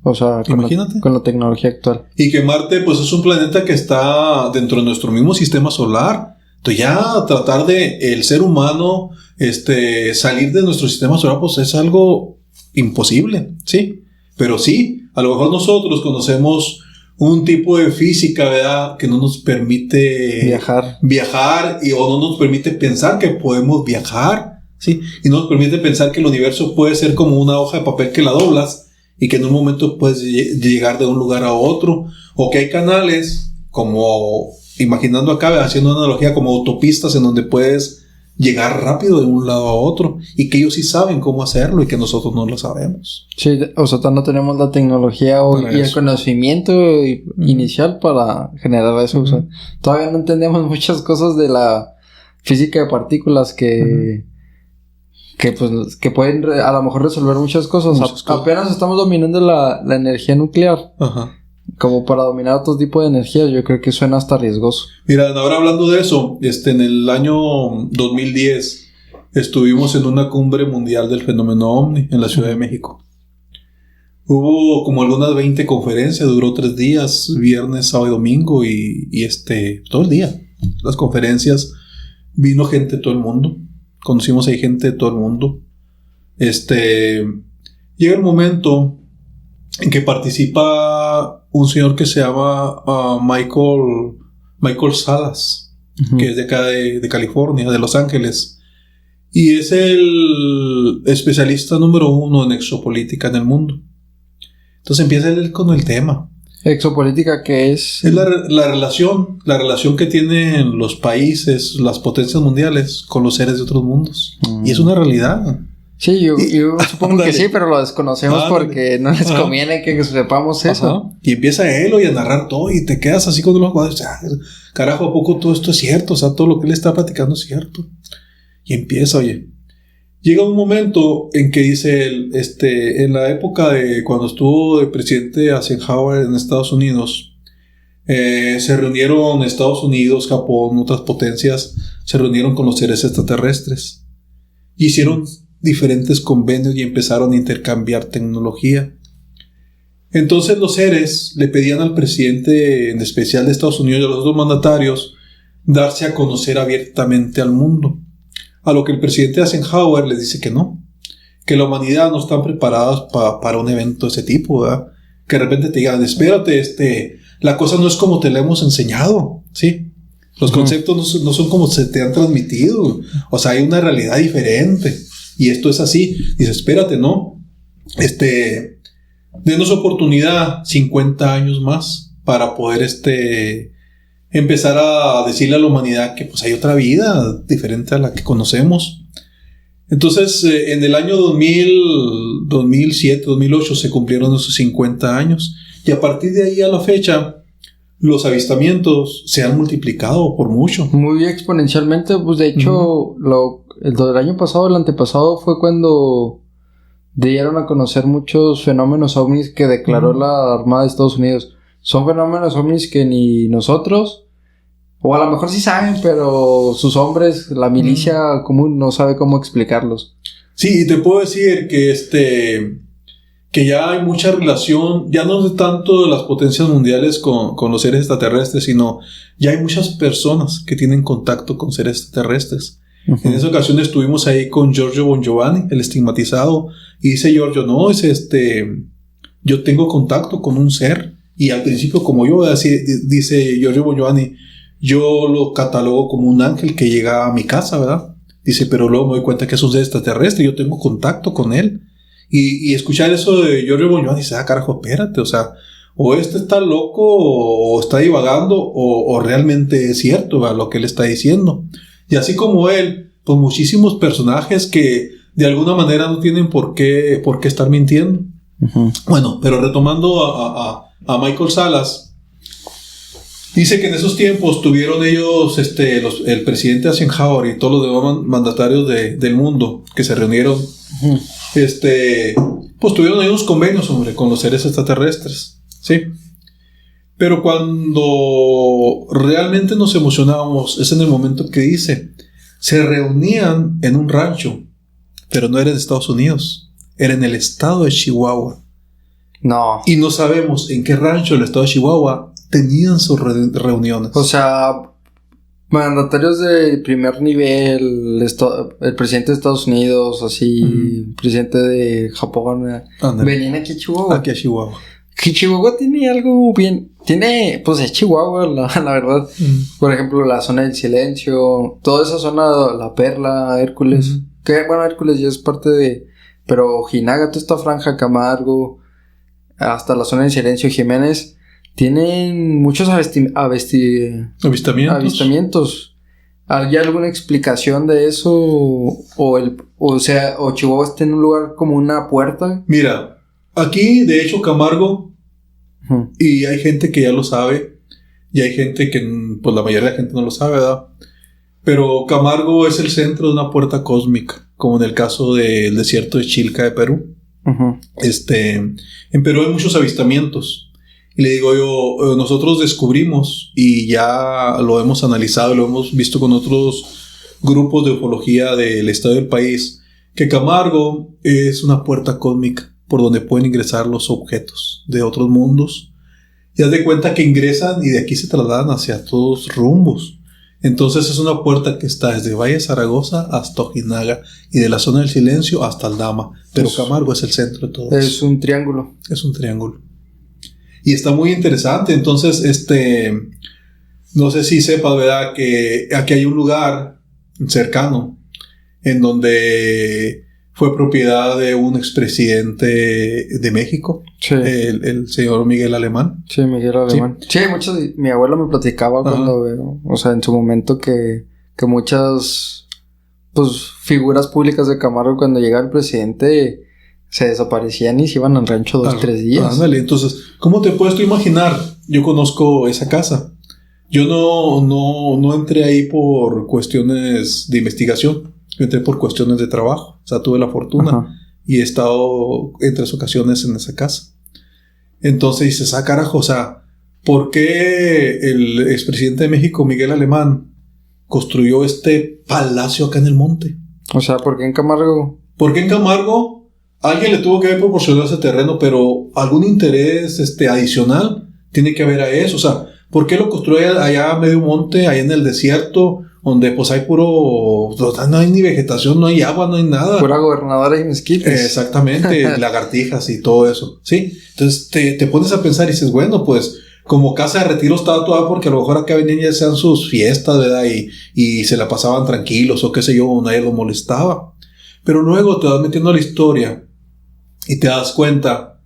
O sea, imagínate. Con la tecnología actual. Y que Marte, pues es un planeta que está dentro de nuestro mismo sistema solar. Entonces ya tratar de el ser humano salir de nuestro sistema solar, pues es algo imposible, ¿sí? Pero sí, a lo mejor nosotros conocemos un tipo de física, ¿verdad?, que no nos permite viajar o no nos permite pensar que podemos viajar, ¿sí? Y no nos permite pensar que el universo puede ser como una hoja de papel que la doblas y que en un momento puedes llegar de un lugar a otro, o que hay canales como, imaginando acá, haciendo una analogía, como autopistas en donde puedes llegar rápido de un lado a otro, y que ellos sí saben cómo hacerlo y que nosotros no lo sabemos. Sí, o sea, no tenemos la tecnología y el conocimiento inicial para generar eso. O sea, todavía no entendemos muchas cosas de la física de partículas que pueden a lo mejor resolver muchas cosas. Apenas estamos dominando la energía nuclear. Ajá. Como para dominar otro tipo de energías, yo creo que suena hasta riesgoso. Mira, ahora hablando de eso, en el año 2010 estuvimos en una cumbre mundial del fenómeno OVNI en la Ciudad de México. Hubo como algunas 20 conferencias, duró 3 días, viernes, sábado y domingo, y todo el día. Las conferencias, vino gente de todo el mundo, conocimos ahí gente de todo el mundo. Llega el momento en que participa un señor que se llama Michael Salas, que es de acá de California, de Los Ángeles, y es el especialista número 1 en exopolítica en el mundo. Entonces empieza él con el tema. ¿Exopolítica qué es? Es la relación que tienen los países, las potencias mundiales con los seres de otros mundos. Y es una realidad. Sí, yo supongo que sí, pero lo desconocemos porque no les conviene que sepamos eso. Ajá. Y empieza él a narrar todo y te quedas así con los jugadores. Carajo, ¿a poco todo esto es cierto? O sea, todo lo que él está platicando es cierto. Y empieza, llega un momento en que dice él, en la época de cuando estuvo de presidente Eisenhower en Estados Unidos, se reunieron Estados Unidos, Japón, otras potencias, se reunieron con los seres extraterrestres. Hicieron diferentes convenios y empezaron a intercambiar tecnología. Entonces los seres le pedían al presidente, en especial de Estados Unidos, y a los otros mandatarios, darse a conocer abiertamente al mundo. A lo que el presidente Eisenhower les dice que no, que la humanidad no está preparada para un evento de ese tipo, ¿verdad? Que de repente te digan, espérate, la cosa no es como te la hemos enseñado, ¿sí? Los conceptos no son como se te han transmitido, o sea, hay una realidad diferente. Y esto es así. Dice, espérate, ¿no? Denos oportunidad 50 años más para poder empezar a decirle a la humanidad que pues hay otra vida diferente a la que conocemos. Entonces, en el año 2007, 2008 se cumplieron esos 50 años. Y a partir de ahí a la fecha, los avistamientos se han multiplicado por mucho. Muy exponencialmente. Pues de hecho, el del año pasado, el antepasado, fue cuando dieron a conocer muchos fenómenos ovnis que declaró la Armada de Estados Unidos. Son fenómenos ovnis que ni nosotros, o a lo mejor sí saben, pero sus hombres, la milicia común, no sabe cómo explicarlos. Sí, y te puedo decir que ya hay mucha relación, ya no es tanto de las potencias mundiales con los seres extraterrestres, sino ya hay muchas personas que tienen contacto con seres extraterrestres. En esa ocasión estuvimos ahí con Giorgio Bon Giovanni, el estigmatizado, y dice Giorgio, no, yo tengo contacto con un ser, y al principio, como yo, así dice Giorgio Bon Giovanni, yo lo catalogo como un ángel que llega a mi casa, ¿verdad? Dice, pero luego me doy cuenta que es un ser extraterrestre, yo tengo contacto con él. Y escuchar eso de Giorgio Bon Giovanni, dice, carajo, espérate, o sea, o está loco, o está divagando, o realmente es cierto, ¿verdad?, lo que él está diciendo. Y así como él, pues muchísimos personajes que de alguna manera no tienen por qué estar mintiendo. Bueno, pero retomando a Michael Salas, dice que en esos tiempos tuvieron ellos, el presidente Eisenhower y todos los demás mandatarios del mundo que se reunieron, pues tuvieron ahí unos convenios, hombre, con los seres extraterrestres, ¿sí? Pero cuando realmente nos emocionábamos es en el momento que dice, se reunían en un rancho, pero no era en Estados Unidos, era en el estado de Chihuahua. No. Y no sabemos en qué rancho del estado de Chihuahua tenían sus reuniones. O sea, Mandatarios de primer nivel, el presidente de Estados Unidos, así, presidente de Japón, venían aquí a Chihuahua. Aquí a Chihuahua. Que Chihuahua tiene algo bien, pues es Chihuahua, la verdad. Por ejemplo, la zona del silencio, toda esa zona, La Perla, Hércules, que bueno, Hércules ya es parte de, pero Ojinaga, toda esta franja, Camargo, hasta la zona del silencio, Jiménez, tienen muchos avistamientos. ¿Hay alguna explicación de eso? O Chihuahua está en un lugar como una puerta. Mira, aquí de hecho Camargo, y hay gente que ya lo sabe, y hay gente que, pues la mayoría de la gente no lo sabe, ¿verdad? Pero Camargo es el centro de una puerta cósmica, como en el caso del desierto de Chilca de Perú. En Perú hay muchos avistamientos. Y le digo yo, nosotros descubrimos, y ya lo hemos analizado, lo hemos visto con otros grupos de ufología del estado del país, que Camargo es una puerta cósmica por donde pueden ingresar los objetos de otros mundos. Y haz de cuenta que ingresan y de aquí se trasladan hacia todos rumbos. Entonces es una puerta que está desde Valle Zaragoza hasta Ojinaga y de la zona del silencio hasta Aldama. Pero Camargo es el centro de todo eso. Es un triángulo. Es un triángulo. Y está muy interesante. Entonces, no sé si sepas, ¿verdad? Que aquí hay un lugar cercano en donde fue propiedad de un expresidente de México. Sí. El señor Miguel Alemán. Sí, Miguel Alemán. Sí, mi abuelo me platicaba cuando, o sea, en su momento que muchas, pues, figuras públicas de Camargo, cuando llega el presidente, se desaparecían y se iban al rancho 2-3 días. Ándale, entonces, ¿cómo te puedes tú imaginar? Yo conozco esa casa. Yo no entré ahí por cuestiones de investigación. Yo entré por cuestiones de trabajo. O sea, tuve la fortuna y he estado en 3 ocasiones en esa casa. Entonces dices, carajo, o sea, ¿por qué el expresidente de México, Miguel Alemán, construyó este palacio acá en el monte? O sea, ¿por qué en Camargo? ¿Por qué en Camargo? Alguien le tuvo que haber proporcionado ese terreno, pero algún interés adicional tiene que haber a eso. O sea, ¿por qué lo construye allá a medio monte, allá en el desierto, donde pues hay no hay ni vegetación, no hay agua, no hay nada? Pura gobernadora y mezquites. Exactamente, lagartijas y todo eso, ¿sí? Entonces te pones a pensar y dices, bueno, pues como casa de retiro estaba toda porque a lo mejor acá venían ya sean sus fiestas, ¿verdad? Y se la pasaban tranquilos o qué sé yo, nadie lo molestaba. Pero luego te vas metiendo a la historia y te das cuenta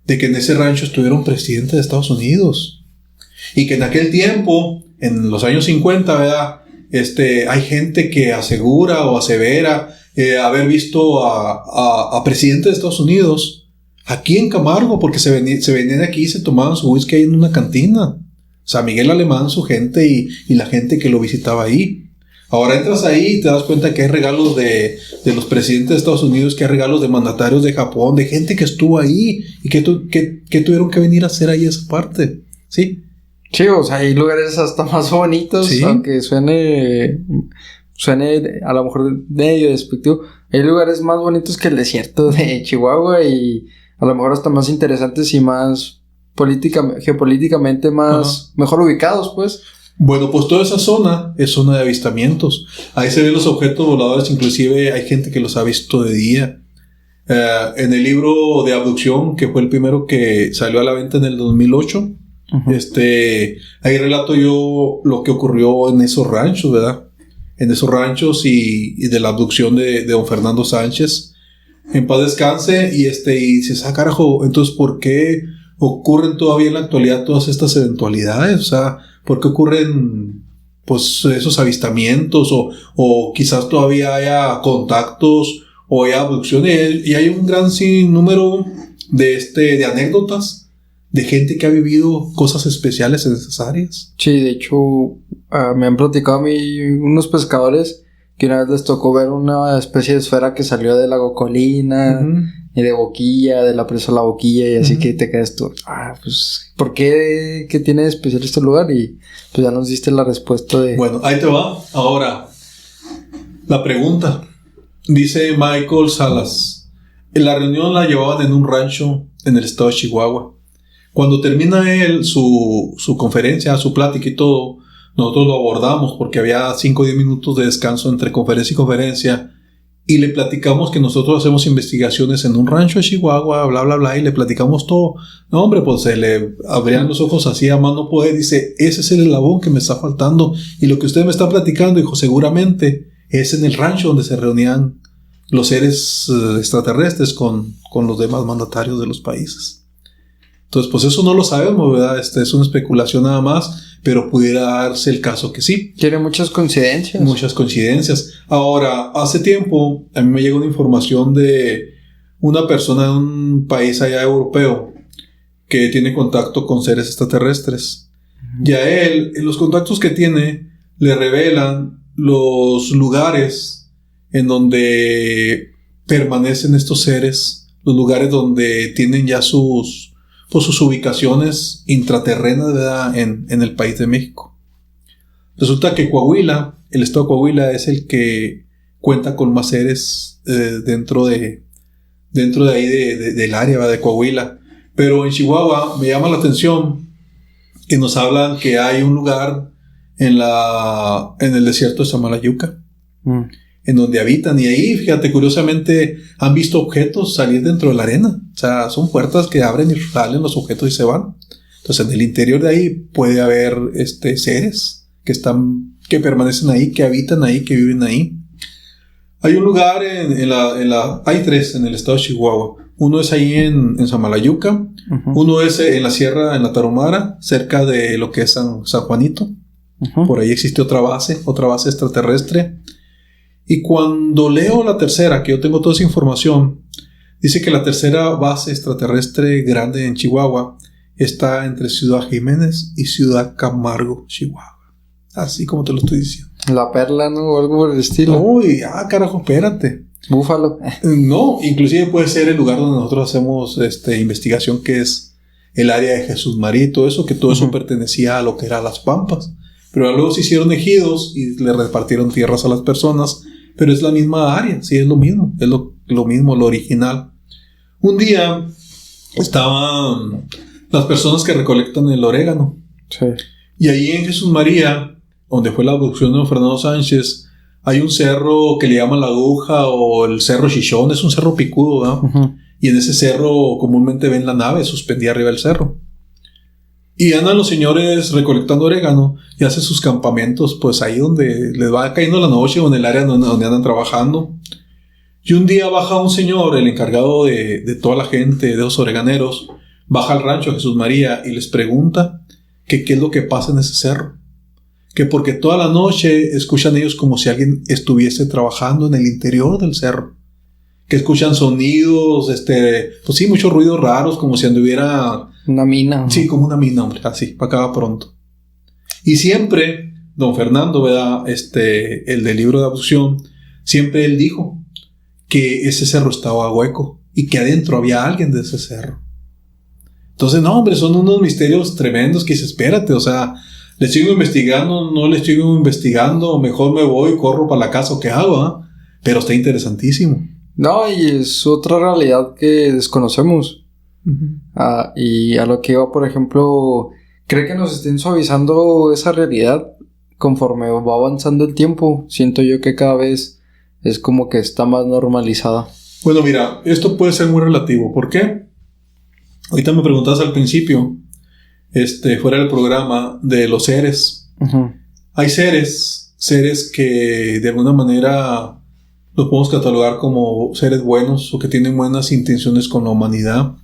de que en ese rancho estuvieron presidentes de Estados Unidos. Y que en aquel tiempo, en los años 50, ¿verdad? Hay gente que asegura o asevera haber visto a presidentes de Estados Unidos aquí en Camargo, porque se venían aquí y se tomaban su whisky ahí en una cantina. O sea, Miguel Alemán, su gente y la gente que lo visitaba ahí. Ahora entras ahí y te das cuenta que hay regalos de los presidentes de Estados Unidos, que hay regalos de mandatarios de Japón, de gente que estuvo ahí y que tuvieron que venir a hacer ahí esa parte, ¿sí? Sí, o sea, hay lugares hasta más bonitos, ¿sí? Aunque suene a lo mejor medio despectivo. Hay lugares más bonitos que el desierto de Chihuahua y a lo mejor hasta más interesantes y más geopolíticamente mejor ubicados, pues. Bueno, pues toda esa zona es zona de avistamientos. Ahí se ven los objetos voladores, inclusive hay gente que los ha visto de día. En el libro de abducción, que fue el primero que salió a la venta en el 2008, ahí relato yo lo que ocurrió en esos ranchos, ¿verdad? En esos ranchos y de la abducción de don Fernando Sánchez. En paz descanse. Y dices, carajo, entonces, ¿por qué ocurren todavía en la actualidad todas estas eventualidades? O sea, ¿por qué ocurren pues esos avistamientos? O quizás todavía haya contactos o haya abducciones. Y hay un gran sinnúmero de anécdotas de gente que ha vivido cosas especiales en esas áreas. Sí, de hecho, me han platicado a mí unos pescadores que una vez les tocó ver una especie de esfera que salió de Lago Colina y de Boquilla, de la presa La Boquilla, y así que te quedas tú, pues, ¿por qué? ¿Qué tiene de especial este lugar? Y pues ya nos diste la respuesta de... Bueno, ahí te va. Ahora, la pregunta. Dice Michael Salas. En la reunión la llevaban en un rancho en el estado de Chihuahua. Cuando termina él su conferencia, su plática y todo, nosotros lo abordamos porque había 5 o 10 minutos de descanso entre conferencia y conferencia, y le platicamos que nosotros hacemos investigaciones en un rancho de Chihuahua, bla, bla, bla, y le platicamos todo. No, hombre, pues se le abrían los ojos así a más no poder. Dice, ese es el eslabón que me está faltando. Y lo que usted me está platicando, hijo, seguramente es en el rancho donde se reunían los seres extraterrestres con los demás mandatarios de los países. Entonces, pues eso no lo sabemos, ¿verdad? Es una especulación nada más, pero pudiera darse el caso que sí. Tiene muchas coincidencias. Muchas coincidencias. Ahora, hace tiempo, a mí me llegó una información de una persona de un país allá europeo que tiene contacto con seres extraterrestres. Y a él, en los contactos que tiene, le revelan los lugares en donde permanecen estos seres, los lugares donde tienen ya sus ubicaciones intraterrenas, ¿verdad? En el país de México. Resulta que Coahuila, el estado de Coahuila, es el que cuenta con más seres dentro de ahí del área, ¿verdad? De Coahuila. Pero en Chihuahua me llama la atención que nos hablan que hay un lugar en el desierto de Samalayuca, en donde habitan, y ahí, fíjate, curiosamente han visto objetos salir dentro de la arena. O sea, son puertas que abren y salen los objetos y se van. Entonces, en el interior de ahí puede haber seres que permanecen ahí, que habitan ahí, que viven ahí. Hay un lugar hay 3 en el estado de Chihuahua. Uno es ahí en Samalayuca, uh-huh. Uno es en la sierra, en la Tarahumara, cerca de lo que es San Juanito. Uh-huh. Por ahí existe otra base extraterrestre. Y cuando leo la tercera, que yo tengo toda esa información, dice que la tercera base extraterrestre grande en Chihuahua está entre Ciudad Jiménez y Ciudad Camargo, Chihuahua. Así como te lo estoy diciendo. La Perla, ¿no? O algo por el estilo. Uy, carajo, espérate. Búfalo. No, inclusive puede ser el lugar donde nosotros hacemos investigación, que es el área de Jesús María y todo eso, que todo eso pertenecía a lo que eran las Pampas. Pero luego se hicieron ejidos y le repartieron tierras a las personas. Pero es la misma área, sí, es lo mismo. Es lo mismo, lo original. Un día estaban las personas que recolectan el orégano. Sí. Y ahí en Jesús María, donde fue la abducción de don Fernando Sánchez, hay un cerro que le llaman la Aguja o el Cerro Chichón. Es un cerro picudo, ¿no? Uh-huh. Y en ese cerro comúnmente ven la nave suspendida arriba del cerro. Y andan los señores recolectando orégano y hacen sus campamentos, pues ahí donde les va cayendo la noche o en el área donde andan trabajando. Y un día baja un señor, el encargado de toda la gente, de los oreganeros, baja al rancho a Jesús María y les pregunta que qué es lo que pasa en ese cerro. Que porque toda la noche escuchan ellos como si alguien estuviese trabajando en el interior del cerro. Que escuchan sonidos, pues sí, muchos ruidos raros, como si anduviera... Una mina. ¿No? Sí, como una mina, hombre, así, para acá pronto. Y siempre, don Fernando, ¿verdad? El del libro de abducción, siempre él dijo que ese cerro estaba hueco y que adentro había alguien de ese cerro. Entonces, no, hombre, son unos misterios tremendos que dices, espérate, o sea, le sigo investigando, no le sigo investigando, mejor me voy, corro para la casa o qué hago, ¿eh? Pero está interesantísimo. No, y es otra realidad que desconocemos. Uh-huh. Y a lo que iba, por ejemplo, ¿cree que nos estén suavizando esa realidad conforme va avanzando el tiempo? Siento yo que cada vez es como que está más normalizada. Bueno, mira, esto puede ser muy relativo. ¿Por qué? Ahorita me preguntabas al principio, fuera del programa, de los seres. Uh-huh. Hay seres que de alguna manera los podemos catalogar como seres buenos o que tienen buenas intenciones con la humanidad,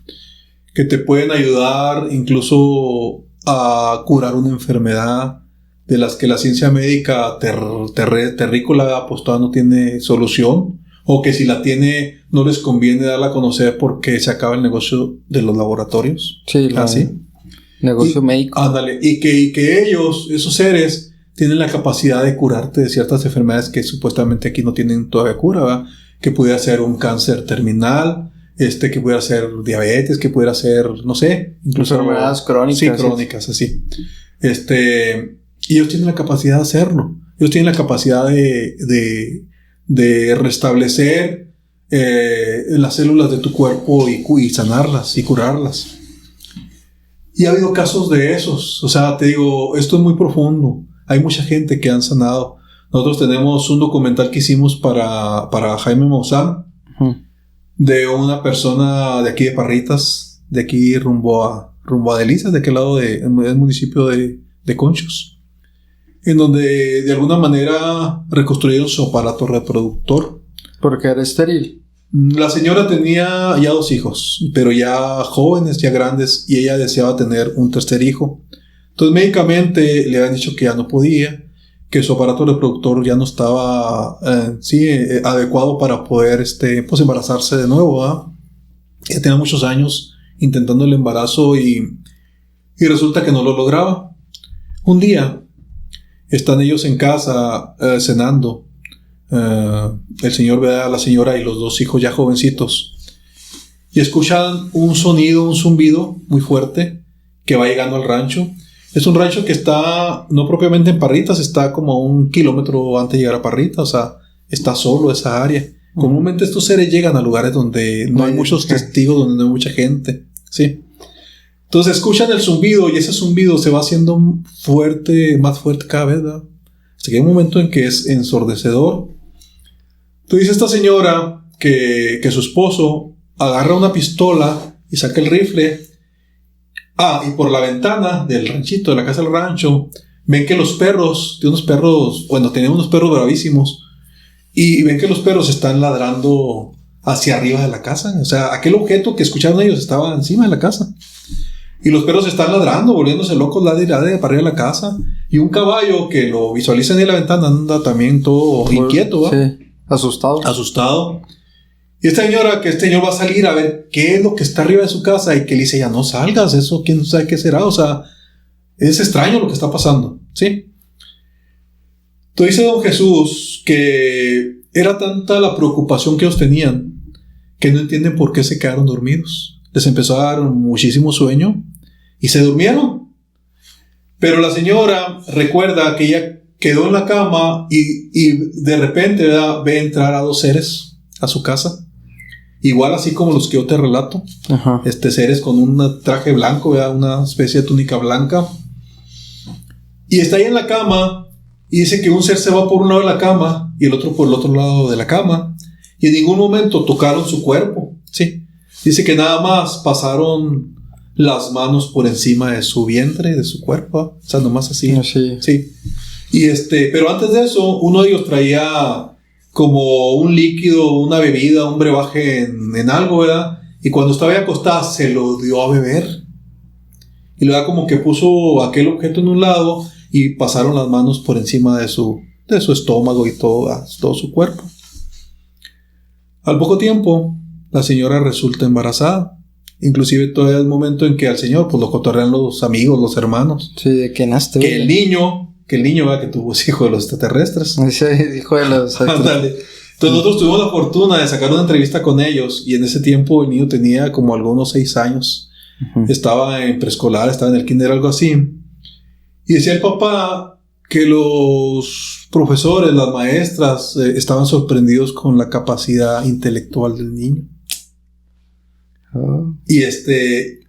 que te pueden ayudar incluso a curar una enfermedad de las que la ciencia médica terrícola pues todavía no tiene solución, o que si la tiene no les conviene darla a conocer porque se acaba el negocio de los laboratorios. Sí, así. Negocio médico. Ándale, y que ellos, esos seres, tienen la capacidad de curarte de ciertas enfermedades que supuestamente aquí no tienen todavía cura, ¿verdad? Que pudiera ser un cáncer terminal, que pudiera ser diabetes, que pudiera ser, no sé, incluso enfermedades crónicas. Sí, crónicas, así. Y ellos tienen la capacidad de hacerlo. Ellos tienen la capacidad de restablecer las células de tu cuerpo y sanarlas y curarlas. Y ha habido casos de esos. O sea, te digo, esto es muy profundo. hay mucha gente que han sanado. Nosotros tenemos un documental que hicimos para Jaime Maussan, de una persona de aquí de Parritas, de aquí rumbo a Delicias, de aquel lado del municipio de Conchos, en donde de alguna manera reconstruyeron su aparato reproductor. Porque era estéril. La señora tenía ya 2 hijos, pero ya jóvenes, ya grandes, y ella deseaba tener un tercer hijo. Entonces médicamente le habían dicho que ya no podía, que su aparato reproductor ya no estaba adecuado para poder pues embarazarse de nuevo, ¿verdad? Ella tenía muchos años intentando el embarazo y resulta que no lo lograba. Un día están ellos en casa cenando. El señor ve a la señora y los 2 hijos ya jovencitos, y escuchan un sonido, un zumbido muy fuerte que va llegando al rancho. Es un rancho que está no propiamente en Parritas, está como a 1 kilómetro antes de llegar a Parritas, o sea, está solo esa área. Comúnmente estos seres llegan a lugares donde no hay muchos testigos, donde no hay mucha gente, ¿sí? Entonces escuchan el zumbido y ese zumbido se va haciendo fuerte, más fuerte cada vez, ¿verdad? Hasta que hay un momento en que es ensordecedor. Entonces dice esta señora que su esposo agarra una pistola y saca el rifle. Y por la ventana del ranchito, de la casa del rancho, ven que los perros, tenían unos perros bravísimos, y ven que los perros están ladrando hacia arriba de la casa. O sea, aquel objeto que escucharon ellos estaba encima de la casa. Y los perros están ladrando, volviéndose locos, ladre para arriba de la casa. Y un caballo que lo visualizan en la ventana anda también todo inquieto, ¿va? Sí, asustado. Y esta señora, que este señor va a salir a ver qué es lo que está arriba de su casa, y que le dice, ya no salgas, eso quién sabe qué será. O sea, es extraño lo que está pasando, ¿sí? Entonces dice don Jesús que era tanta la preocupación que ellos tenían que no entienden por qué se quedaron dormidos. Les empezó a dar muchísimo sueño y se durmieron. Pero la señora recuerda que ella quedó en la cama y de repente, ¿verdad?, ve entrar a 2 seres a su casa. Igual así como los que yo te relato. Ajá. Seres con un traje blanco, ¿verdad?, una especie de túnica blanca. Y está ahí en la cama y dice que un ser se va por un lado de la cama y el otro por el otro lado de la cama. Y en ningún momento tocaron su cuerpo, ¿sí? Dice que nada más pasaron las manos por encima de su vientre, de su cuerpo, o sea, nomás así. Sí. Y pero antes de eso, uno de ellos traía como un líquido, una bebida, un brebaje en algo, ¿verdad? Y cuando estaba ahí acostada, se lo dio a beber. Y luego como que puso aquel objeto en un lado y pasaron las manos por encima de su estómago y todo su cuerpo. Al poco tiempo, la señora resulta embarazada. Inclusive todavía el momento en que al señor pues lo cotorrean los amigos, los hermanos. Sí, de que naste. Que el niño, ¿verdad?, que tuvo es hijo de los extraterrestres. Sí, hijo de los extraterrestres. Entonces nosotros tuvimos la fortuna de sacar una entrevista con ellos, y en ese tiempo el niño tenía como algunos 6 años. Uh-huh. Estaba en preescolar, estaba en el kinder, algo así. Y decía el papá que los profesores, las maestras, estaban sorprendidos con la capacidad intelectual del niño. Oh. Y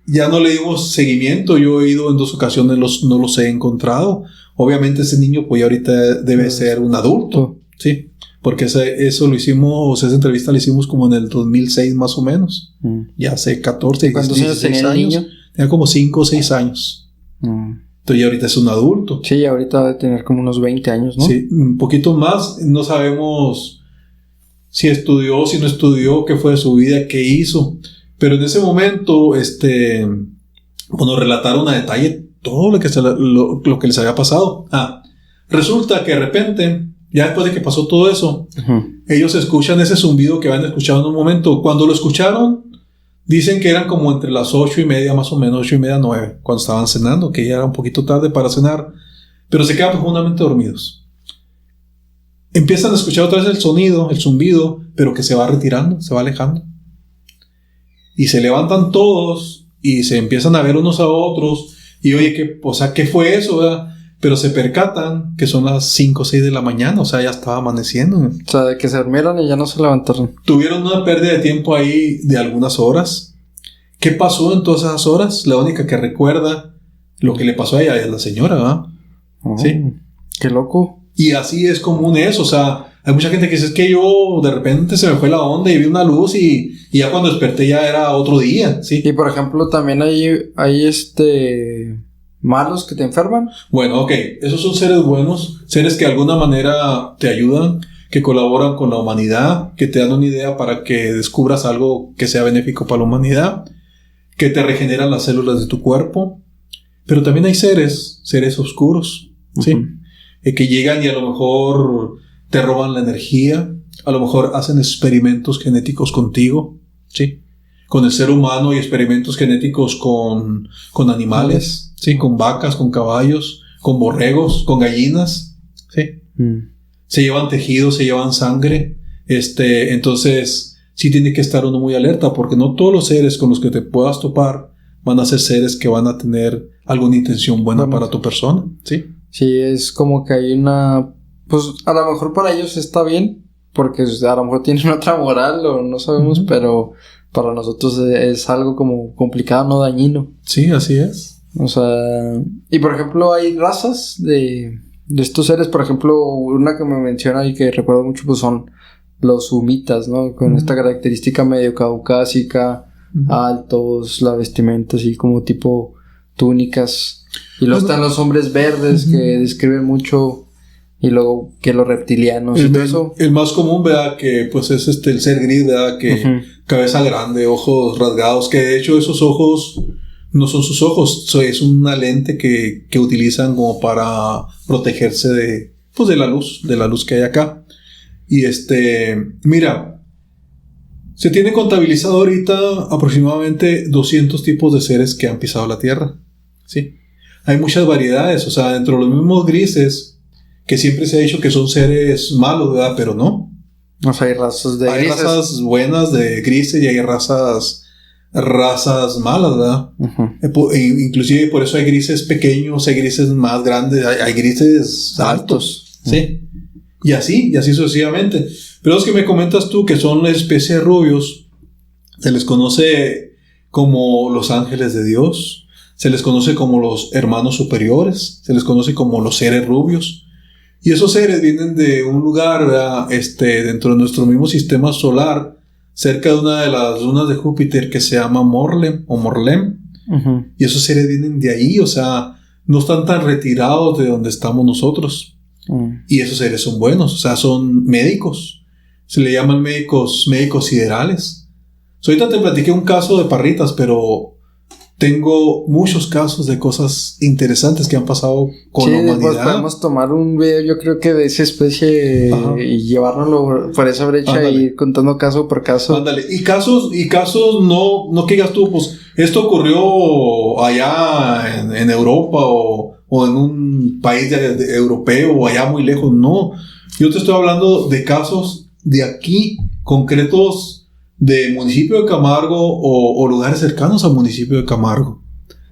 ya no le dimos seguimiento. Yo he ido en 2 ocasiones, no los he encontrado. Obviamente ese niño pues ya ahorita debe ser un adulto, ¿sí? Porque eso lo hicimos, esa entrevista la hicimos como en el 2006 más o menos. Ya hace 14, 16 años. Tenía como 5 o 6 años. Entonces ya ahorita es un adulto. Sí, ahorita debe tener como unos 20 años, ¿no? Sí, un poquito más. No sabemos si estudió, si no estudió, qué fue de su vida, qué hizo. Pero en ese momento, nos relataron a detalle todo lo que les había pasado. Resulta que de repente, ya después de que pasó todo eso, uh-huh, ellos escuchan ese zumbido que habían escuchado en un momento. Cuando lo escucharon, dicen que eran como entre las 8:30, más o menos, 8:30, 9, cuando estaban cenando, que ya era un poquito tarde para cenar, pero se quedan profundamente dormidos. Empiezan a escuchar otra vez el sonido, el zumbido, pero que se va retirando, se va alejando. Y se levantan todos y se empiezan a ver unos a otros. Y oye, ¿qué fue eso, verdad? Pero se percatan que son las 5 o 6 de la mañana, o sea, ya estaba amaneciendo. O sea, de que se durmieron y ya no se levantaron. Tuvieron una pérdida de tiempo ahí de algunas horas. ¿Qué pasó en todas esas horas? La única que recuerda lo que le pasó a ella es la señora, ¿verdad? Oh. Sí. Qué loco. Y así es común eso, o sea, hay mucha gente que dice, es que yo de repente se me fue la onda y vi una luz y ya cuando desperté ya era otro día, ¿sí? Y por ejemplo, también hay malos que te enferman. Bueno, ok, esos son seres buenos, seres que de alguna manera te ayudan, que colaboran con la humanidad, que te dan una idea para que descubras algo que sea benéfico para la humanidad, que te regeneran las células de tu cuerpo, pero también hay seres oscuros, ¿sí? Que llegan y a lo mejor te roban la energía, a lo mejor hacen experimentos genéticos contigo, ¿sí? Con el ser humano y experimentos genéticos con animales, ¿sí? Con vacas, con caballos, con borregos, con gallinas, ¿sí? Se llevan tejidos, se llevan sangre, entonces sí tiene que estar uno muy alerta, porque no todos los seres con los que te puedas topar van a ser seres que van a tener alguna intención buena para tu persona, ¿sí? Sí, es como que hay una... Pues a lo mejor para ellos está bien, porque a lo mejor tienen otra moral o no sabemos, pero para nosotros es algo como complicado, no dañino. Sí, así es. O sea... Y por ejemplo hay razas de estos seres, por ejemplo, una que me menciona y que recuerdo mucho pues son los humitas, ¿no? Con esta característica medio caucásica, altos, la vestimenta así como tipo túnicas. Y luego están los hombres verdes que describen mucho, y luego que los reptilianos y todo eso. El más común, ¿verdad? Que pues es el ser gris, ¿verdad? Que cabeza grande, ojos rasgados, que de hecho esos ojos no son sus ojos, es una lente que utilizan como para protegerse de la luz que hay acá. Y mira, se tiene contabilizado ahorita aproximadamente 200 tipos de seres que han pisado la Tierra, ¿sí? Hay muchas variedades, o sea, dentro de los mismos grises, que siempre se ha dicho que son seres malos, ¿verdad? Pero no. O sea, hay razas de grises. Hay razas buenas de grises y hay razas malas, ¿verdad? Inclusive por eso hay grises pequeños, hay grises más grandes, hay grises altos, ¿sí? Y así sucesivamente. Pero los que me comentas tú, que son una especie de rubios, se les conoce como los ángeles de Dios. Se les conoce como los hermanos superiores, se les conoce como los seres rubios. Y esos seres vienen de un lugar, ¿verdad? Dentro de nuestro mismo sistema solar, cerca de una de las lunas de Júpiter que se llama Morlem o Morlem. Y esos seres vienen de ahí, o sea, no están tan retirados de donde estamos nosotros. Y esos seres son buenos, o sea, son médicos. Se le llaman médicos siderales. Ahorita te platiqué un caso de parritas, pero tengo muchos casos de cosas interesantes que han pasado con la humanidad. Pues podemos tomar un video, yo creo que de esa especie y llevárnoslo por esa brecha y ir contando caso por caso. Ándale, y casos no que digas tú, pues esto ocurrió allá en Europa o en un país europeo o allá muy lejos. No, yo te estoy hablando de casos de aquí, concretos, de municipio de Camargo o lugares cercanos al municipio de Camargo.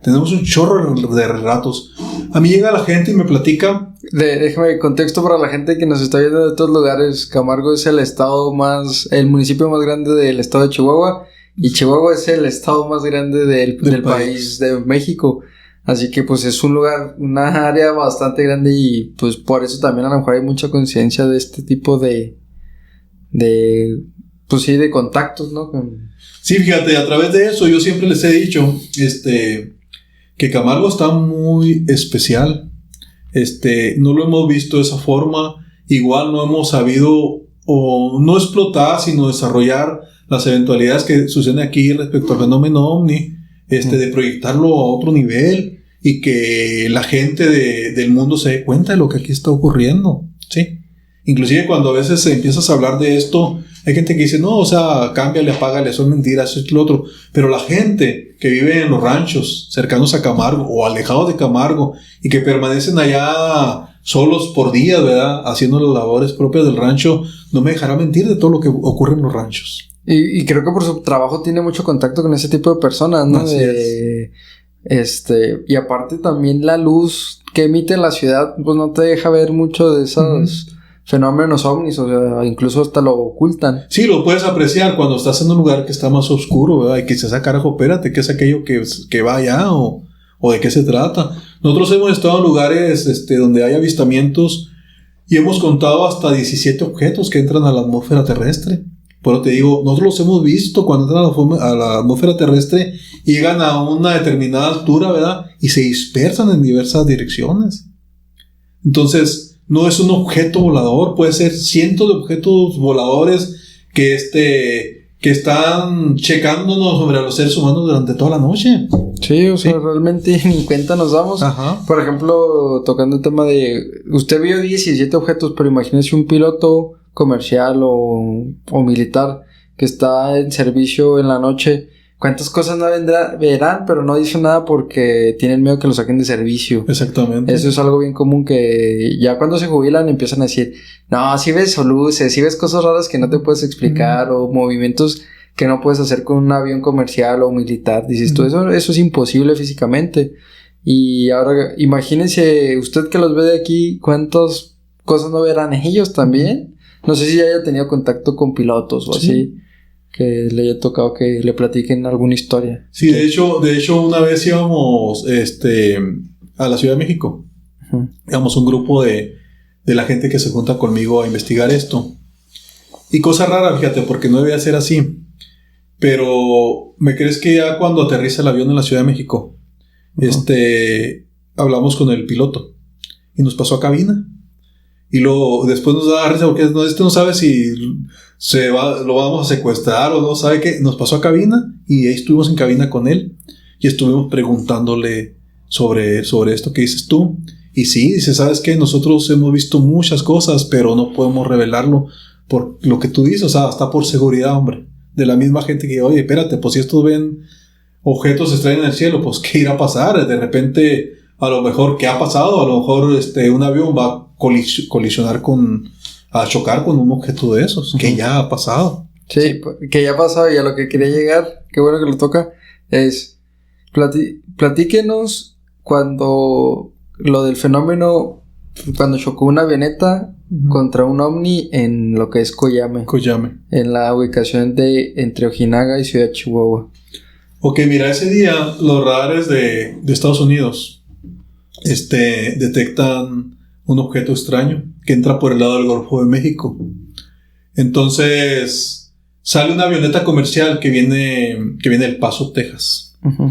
Tenemos un chorro de relatos. A mí llega la gente y me platica. Déjame contexto para la gente que nos está viendo de todos lugares. Camargo es el municipio más grande del estado de Chihuahua, y Chihuahua es el estado más grande del país de México. Así que pues es un lugar, una área bastante grande, y pues por eso también a lo mejor hay mucha conciencia de este tipo de pues sí, de contactos, ¿no? Sí, fíjate, a través de eso yo siempre les he dicho, que Camargo está muy especial. No lo hemos visto de esa forma. Igual no hemos sabido o no explotar, sino desarrollar las eventualidades que suceden aquí respecto al fenómeno OVNI, de proyectarlo a otro nivel y que la gente del mundo se dé cuenta de lo que aquí está ocurriendo, ¿sí? Inclusive cuando a veces empiezas a hablar de esto, hay gente que dice, no, o sea, cámbiale, apágale, son mentiras, eso es lo otro. Pero la gente que vive en los ranchos cercanos a Camargo o alejados de Camargo y que permanecen allá solos por días, ¿verdad? Haciendo las labores propias del rancho, no me dejará mentir de todo lo que ocurre en los ranchos. Y creo que por su trabajo tiene mucho contacto con ese tipo de personas, ¿no? Así es. Y aparte también la luz que emite la ciudad, pues no te deja ver mucho de esos fenómenos ovnis, o sea, incluso hasta lo ocultan. Sí, lo puedes apreciar cuando estás en un lugar que está más oscuro, ¿verdad? Y que dices, carajo, espérate, ¿qué es aquello que va allá? O o de qué se trata. Nosotros hemos estado en lugares donde hay avistamientos y hemos contado hasta 17 objetos que entran a la atmósfera terrestre. Pero te digo, nosotros los hemos visto cuando entran a la atmósfera terrestre y llegan a una determinada altura, ¿verdad? Y se dispersan en diversas direcciones. Entonces, no es un objeto volador, puede ser cientos de objetos voladores que están checándonos sobre los seres humanos durante toda la noche. Sí, o sea, realmente ni cuenta nos damos. Ajá. Por ejemplo, tocando el tema de... Usted vio 17 objetos, pero imagínese un piloto comercial o militar que está en servicio en la noche. ¿Cuántas cosas no verán, pero no dicen nada porque tienen miedo que lo saquen de servicio? Exactamente. Eso es algo bien común que ya cuando se jubilan empiezan a decir, no, si ves luces, si ves cosas raras que no te puedes explicar o movimientos que no puedes hacer con un avión comercial o militar. Dices tú, eso es imposible físicamente. Y ahora imagínense usted que los ve de aquí, ¿cuántas cosas no verán ellos también? No sé si haya tenido contacto con pilotos o así, que le haya tocado que le platiquen alguna historia. Sí, de hecho una vez íbamos a la Ciudad de México. Uh-huh. Íbamos un grupo de la gente que se junta conmigo a investigar esto. Y cosa rara, fíjate, porque no debía ser así. Pero, ¿me crees que ya cuando aterriza el avión en la Ciudad de México, Uh-huh. hablamos con el piloto y nos pasó a cabina? Y luego después nos da risa porque no sabe si lo vamos a secuestrar o no sabe qué. Nos pasó a cabina y ahí estuvimos en cabina con él y estuvimos preguntándole sobre esto que dices tú. Y sí, dice, ¿sabes qué? Nosotros hemos visto muchas cosas, pero no podemos revelarlo por lo que tú dices, o sea, hasta por seguridad, hombre. De la misma gente que, oye, espérate, pues si estos ven objetos extraños en el cielo, pues ¿qué irá a pasar? De repente, a lo mejor, ¿qué ha pasado? A lo mejor un avión va a a chocar con un objeto de esos, que ya ha pasado. Sí, que ya ha pasado y a lo que quería llegar, qué bueno que lo toca, es platíquenos cuando lo del fenómeno, cuando chocó una avioneta contra un ovni en lo que es Coyame, en la ubicación de entre Ojinaga y Ciudad Chihuahua. Ok, mira, ese día los radares de Estados Unidos detectan un objeto extraño que entra por el lado del Golfo de México. Entonces sale una avioneta comercial que viene del Paso, Texas. Uh-huh.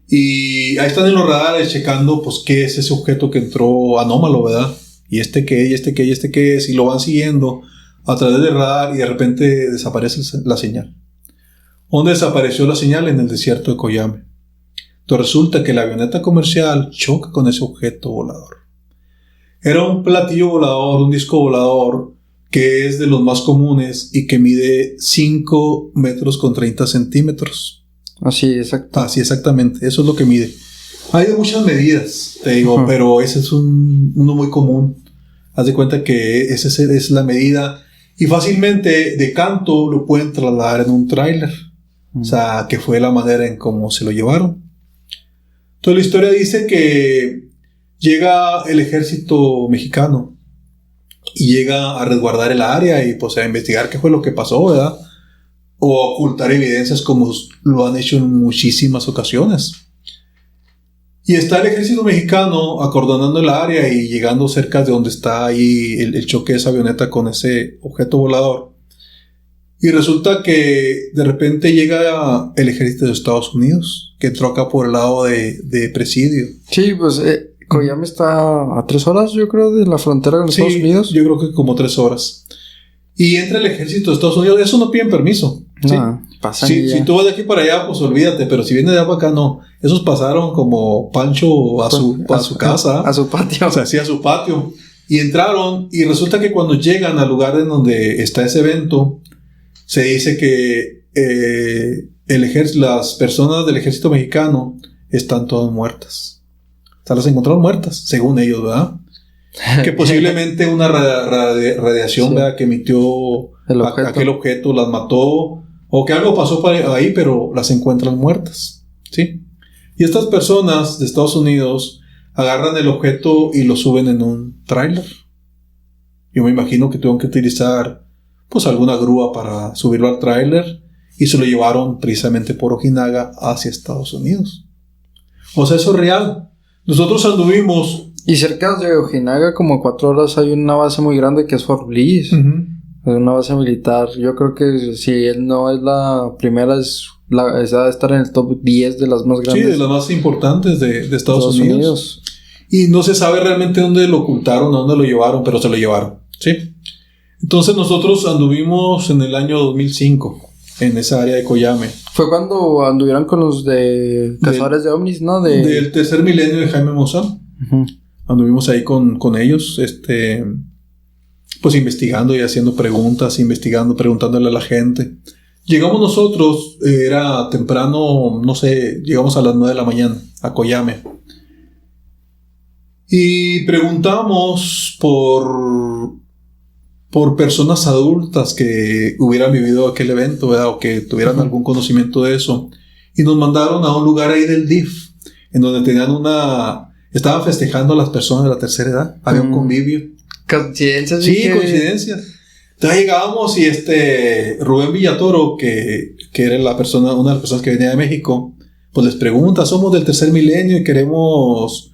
Y ahí están en los radares checando pues qué es ese objeto que entró anómalo, ¿verdad? Y qué es, y lo van siguiendo a través del radar y de repente desaparece la señal. ¿Dónde desapareció la señal? En el desierto de Coyame. Entonces resulta que la avioneta comercial choca con ese objeto volador. Era un platillo volador, un disco volador, que es de los más comunes y que mide 5 metros con 30 centímetros. Así, exacto. Así, exactamente. Eso es lo que mide. Hay de muchas medidas, te digo, uh-huh. Pero ese es uno muy común. Haz de cuenta que esa es la medida. Y fácilmente de canto lo pueden trasladar en un tráiler. Uh-huh. O sea, que fue la manera en cómo se lo llevaron. Entonces la historia dice que llega el ejército mexicano y llega a resguardar el área y pues a investigar qué fue lo que pasó, ¿verdad? O a ocultar evidencias como lo han hecho en muchísimas ocasiones. Y está el ejército mexicano acordonando el área y llegando cerca de donde está ahí el choque de esa avioneta con ese objeto volador. Y resulta que de repente llega el ejército de Estados Unidos, que entró acá por el lado de Presidio. Sí, pues Coyame está a 3 horas, yo creo, de la frontera con Estados Unidos. Yo creo que como 3 horas. Y entra el ejército de Estados Unidos. Eso no piden permiso. No, ¿sí? Pasan si tú vas de aquí para allá, pues olvídate. Pero si vienes de allá para acá, no. Esos pasaron como Pancho a su casa. A su patio. O sea, sí, a su patio. Y entraron. Y resulta que cuando llegan al lugar en donde está ese evento, se dice que las personas del ejército mexicano están todas muertas. O sea, las encontraron muertas, según ellos, ¿verdad? Que posiblemente una radiación, sí, ¿verdad?, que emitió aquel objeto las mató, o que algo pasó ahí, pero las encuentran muertas, ¿sí? Y estas personas de Estados Unidos agarran el objeto y lo suben en un tráiler. Yo me imagino que tuvieron que utilizar pues alguna grúa para subirlo al tráiler y se lo llevaron precisamente por Ojinaga hacia Estados Unidos. O sea, eso es real. Nosotros anduvimos... Y cerca de Ojinaga, como a 4 horas, hay una base muy grande que es Fort Bliss. Es una base militar. Yo creo que si él no es la primera, esa debe estar en el top 10 de las más grandes. Sí, de las más importantes de Estados Unidos. Y no se sabe realmente dónde lo ocultaron, a dónde lo llevaron, pero se lo llevaron. Sí. Entonces nosotros anduvimos en el año 2005 en esa área de Coyame. Fue cuando anduvieron con los de cazadores de ovnis, ¿no? Del tercer milenio de Jaime Maussan. Anduvimos ahí con ellos, pues investigando y haciendo preguntas, preguntándole a la gente. Llegamos nosotros, era temprano, no sé, llegamos a las 9 de la mañana a Coyame. Y preguntamos por personas adultas que hubieran vivido aquel evento, ¿verdad? O que tuvieran algún conocimiento de eso. Y nos mandaron a un lugar ahí del DIF, en donde tenían estaban festejando a las personas de la tercera edad. Había un convivio. ¿Coincidencias? Sí, coincidencias. Entonces llegábamos y Rubén Villatoro, que era una de las personas que venía de México, pues les pregunta, somos del tercer milenio y queremos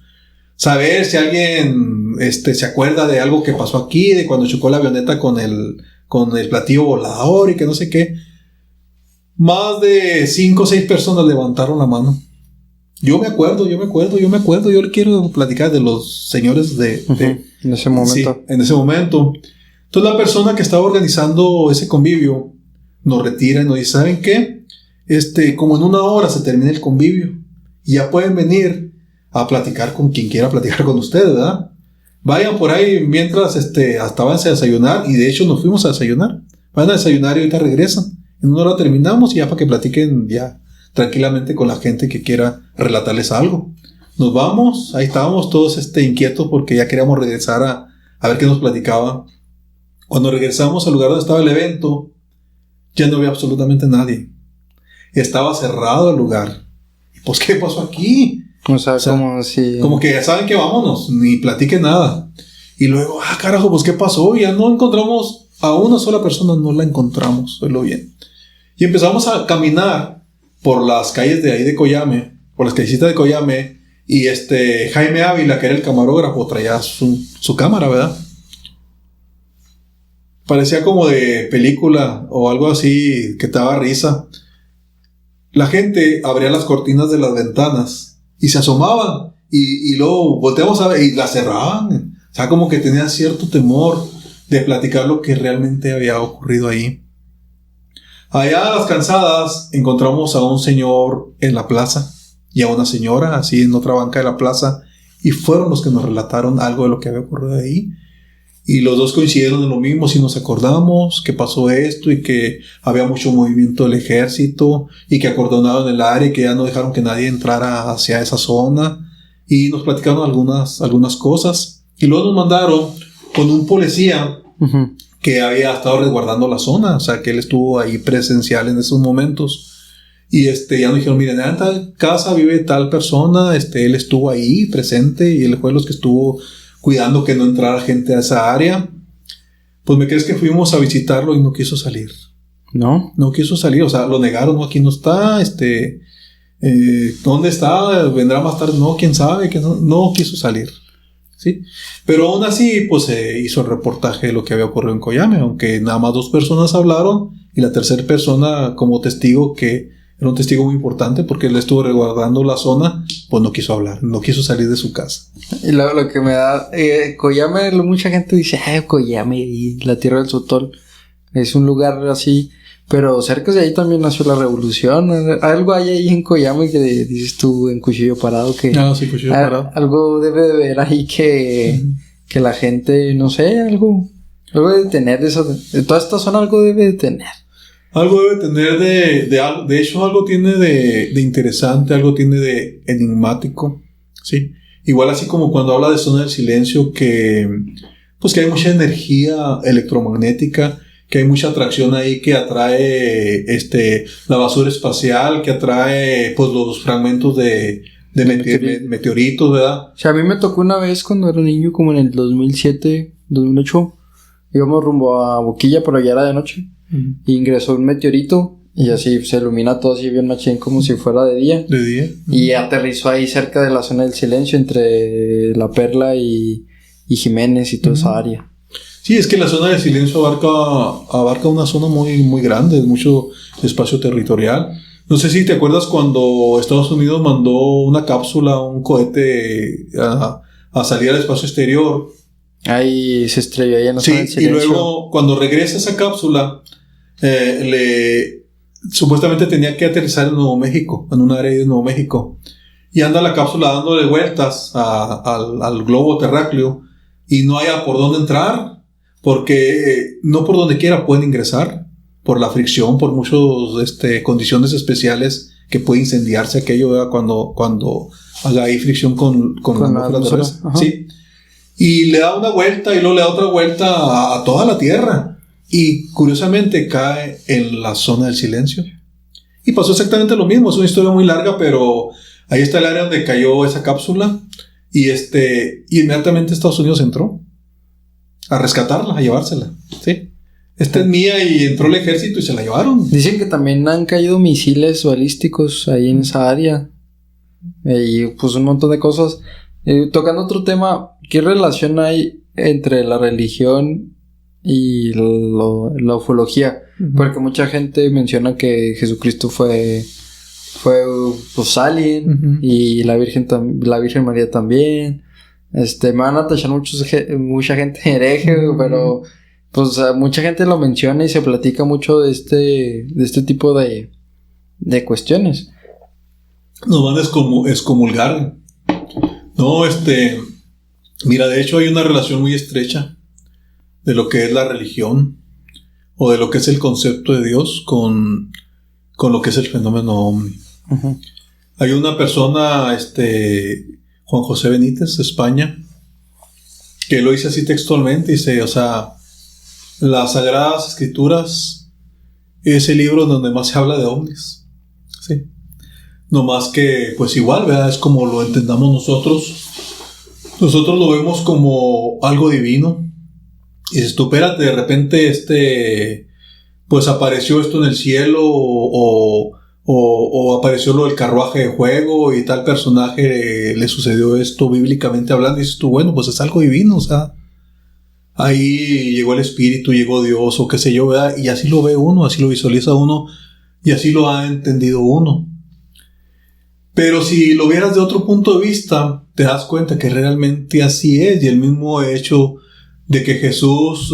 saber si alguien se acuerda de algo que pasó aquí, de cuando chocó la avioneta con el platillo volador y que no sé qué. Más de 5 o 6 personas levantaron la mano. Yo me acuerdo, yo le quiero platicar de los señores en ese momento. Sí, en ese momento. Entonces la persona que estaba organizando ese convivio nos retira y nos dice, ¿saben qué? Como en 1 hora se termina el convivio y ya pueden venir a platicar con quien quiera platicar con ustedes, ¿verdad? Vayan por ahí mientras, hasta váyanse a desayunar, y de hecho nos fuimos a desayunar. Van a desayunar y ahorita regresan. En 1 hora terminamos y ya para que platiquen ya tranquilamente con la gente que quiera relatarles algo. Nos vamos, ahí estábamos todos inquietos porque ya queríamos regresar a ver qué nos platicaba. Cuando regresamos al lugar donde estaba el evento, ya no había absolutamente nadie. Estaba cerrado el lugar. Pues, ¿qué pasó aquí? O sea, como si... Como que ya saben que vámonos, ni platiquen nada. Y luego, carajo, pues, ¿qué pasó? Ya no encontramos a una sola persona, no la encontramos, oílo bien. Y empezamos a caminar por las calles de ahí de Coyame, por las callecitas de Coyame, y Jaime Ávila, que era el camarógrafo, traía su cámara, ¿verdad? Parecía como de película o algo así que te daba risa. La gente abría las cortinas de las ventanas y se asomaban y luego volteamos a ver y las cerraban. O sea, como que tenían cierto temor de platicar lo que realmente había ocurrido ahí. Allá a las cansadas encontramos a un señor en la plaza y a una señora así en otra banca de la plaza, y fueron los que nos relataron algo de lo que había ocurrido ahí. Y los dos coincidieron en lo mismo, si nos acordamos que pasó esto y que había mucho movimiento del ejército y que acordonaron el área y que ya no dejaron que nadie entrara hacia esa zona, y nos platicaron algunas cosas. Y luego nos mandaron con un policía que había estado resguardando la zona, o sea que él estuvo ahí presencial en esos momentos. Y ya nos dijeron, miren, en tal casa vive tal persona, él estuvo ahí presente y él fue los que estuvo cuidando que no entrara gente a esa área. Pues me crees que fuimos a visitarlo y no quiso salir. ¿No? No quiso salir, o sea, lo negaron, no, aquí no está, ¿dónde está? ¿Vendrá más tarde? No, quién sabe, que no quiso salir. ¿Sí? Pero aún así, pues se hizo el reportaje de lo que había ocurrido en Coyame, aunque nada más 2 personas hablaron y la tercera persona como testigo, que era un testigo muy importante porque él estuvo resguardando la zona, pues no quiso hablar, no quiso salir de su casa. Y lo que me da Coyame, mucha gente dice, Coyame y la Tierra del Sotol es un lugar así, pero cerca de ahí también nació la revolución. Algo hay ahí en Coyame que dices tú en Cuchillo Parado que Sí, Cuchillo Parado. Algo debe de ver ahí que la gente, no sé, algo debe de tener de toda esta zona, algo debe de tener. Algo debe tener de hecho, algo tiene de interesante, algo tiene de enigmático, ¿sí? Igual así como cuando habla de zona del silencio, que hay mucha energía electromagnética, que hay mucha atracción ahí que atrae la basura espacial, que atrae pues los fragmentos de meteoritos, ¿verdad? O sea, a mí me tocó una vez cuando era niño, como en el 2007, 2008, íbamos rumbo a Boquilla, pero ya era de noche. Y ingresó un meteorito Y así se ilumina todo así bien machín como si fuera de día. De día. Y aterrizó ahí cerca de la zona del silencio entre La Perla y Jiménez y toda esa área. Sí, es que la zona del silencio abarca una zona muy, muy grande, mucho espacio territorial. No sé si te acuerdas cuando Estados Unidos mandó una cápsula, un cohete a salir al espacio exterior. Ahí se estrelló ahí en la zona del Sí, y silencio. luego cuando regresa esa cápsula, supuestamente tenía que aterrizar en Nuevo México, en un área de Nuevo México. Y anda la cápsula dándole vueltas al globo terráqueo y no haya por dónde entrar, porque no por donde quiera pueden ingresar, por la fricción, por muchas condiciones especiales que puede incendiarse aquello, ¿verdad? Cuando haga ahí fricción con la atmósfera. Sí. Y le da una vuelta y luego le da otra vuelta a toda la Tierra. Y curiosamente cae en la zona del silencio. Y pasó exactamente lo mismo. Es una historia muy larga, pero ahí está el área donde cayó esa cápsula. Y inmediatamente Estados Unidos entró a rescatarla, a llevársela. Sí. Esta es mía, y entró el ejército y se la llevaron. Dicen que también han caído misiles balísticos ahí en esa área. Y pues un montón de cosas. Tocando otro tema, ¿qué relación hay entre la religión y la ufología? Uh-huh. Porque mucha gente menciona que Jesucristo fue pues alien, uh-huh, y la Virgen María también. Me van a tachar mucha gente hereje, uh-huh, pero pues mucha gente lo menciona y se platica mucho de este tipo de cuestiones. Nos van a excomulgar. No, mira, de hecho hay una relación muy estrecha de lo que es la religión o de lo que es el concepto de Dios con lo que es el fenómeno ovni. Uh-huh. Hay una persona, Juan José Benítez, de España, que lo dice así textualmente, dice, o sea, las Sagradas Escrituras es el libro donde más se habla de ovnis. Sí. No más que, pues igual, ¿verdad? Es como lo entendamos nosotros. Nosotros lo vemos como algo divino. Y dices tú, espérate, de repente, pues apareció esto en el cielo, o apareció lo del carruaje de fuego, y tal personaje le sucedió esto bíblicamente hablando. Y dices tú, bueno, pues es algo divino, o sea, ahí llegó el Espíritu, llegó Dios, o qué sé yo, ¿verdad? Y así lo ve uno, así lo visualiza uno, y así lo ha entendido uno. Pero si lo vieras de otro punto de vista, te das cuenta que realmente así es. Y el mismo hecho de que Jesús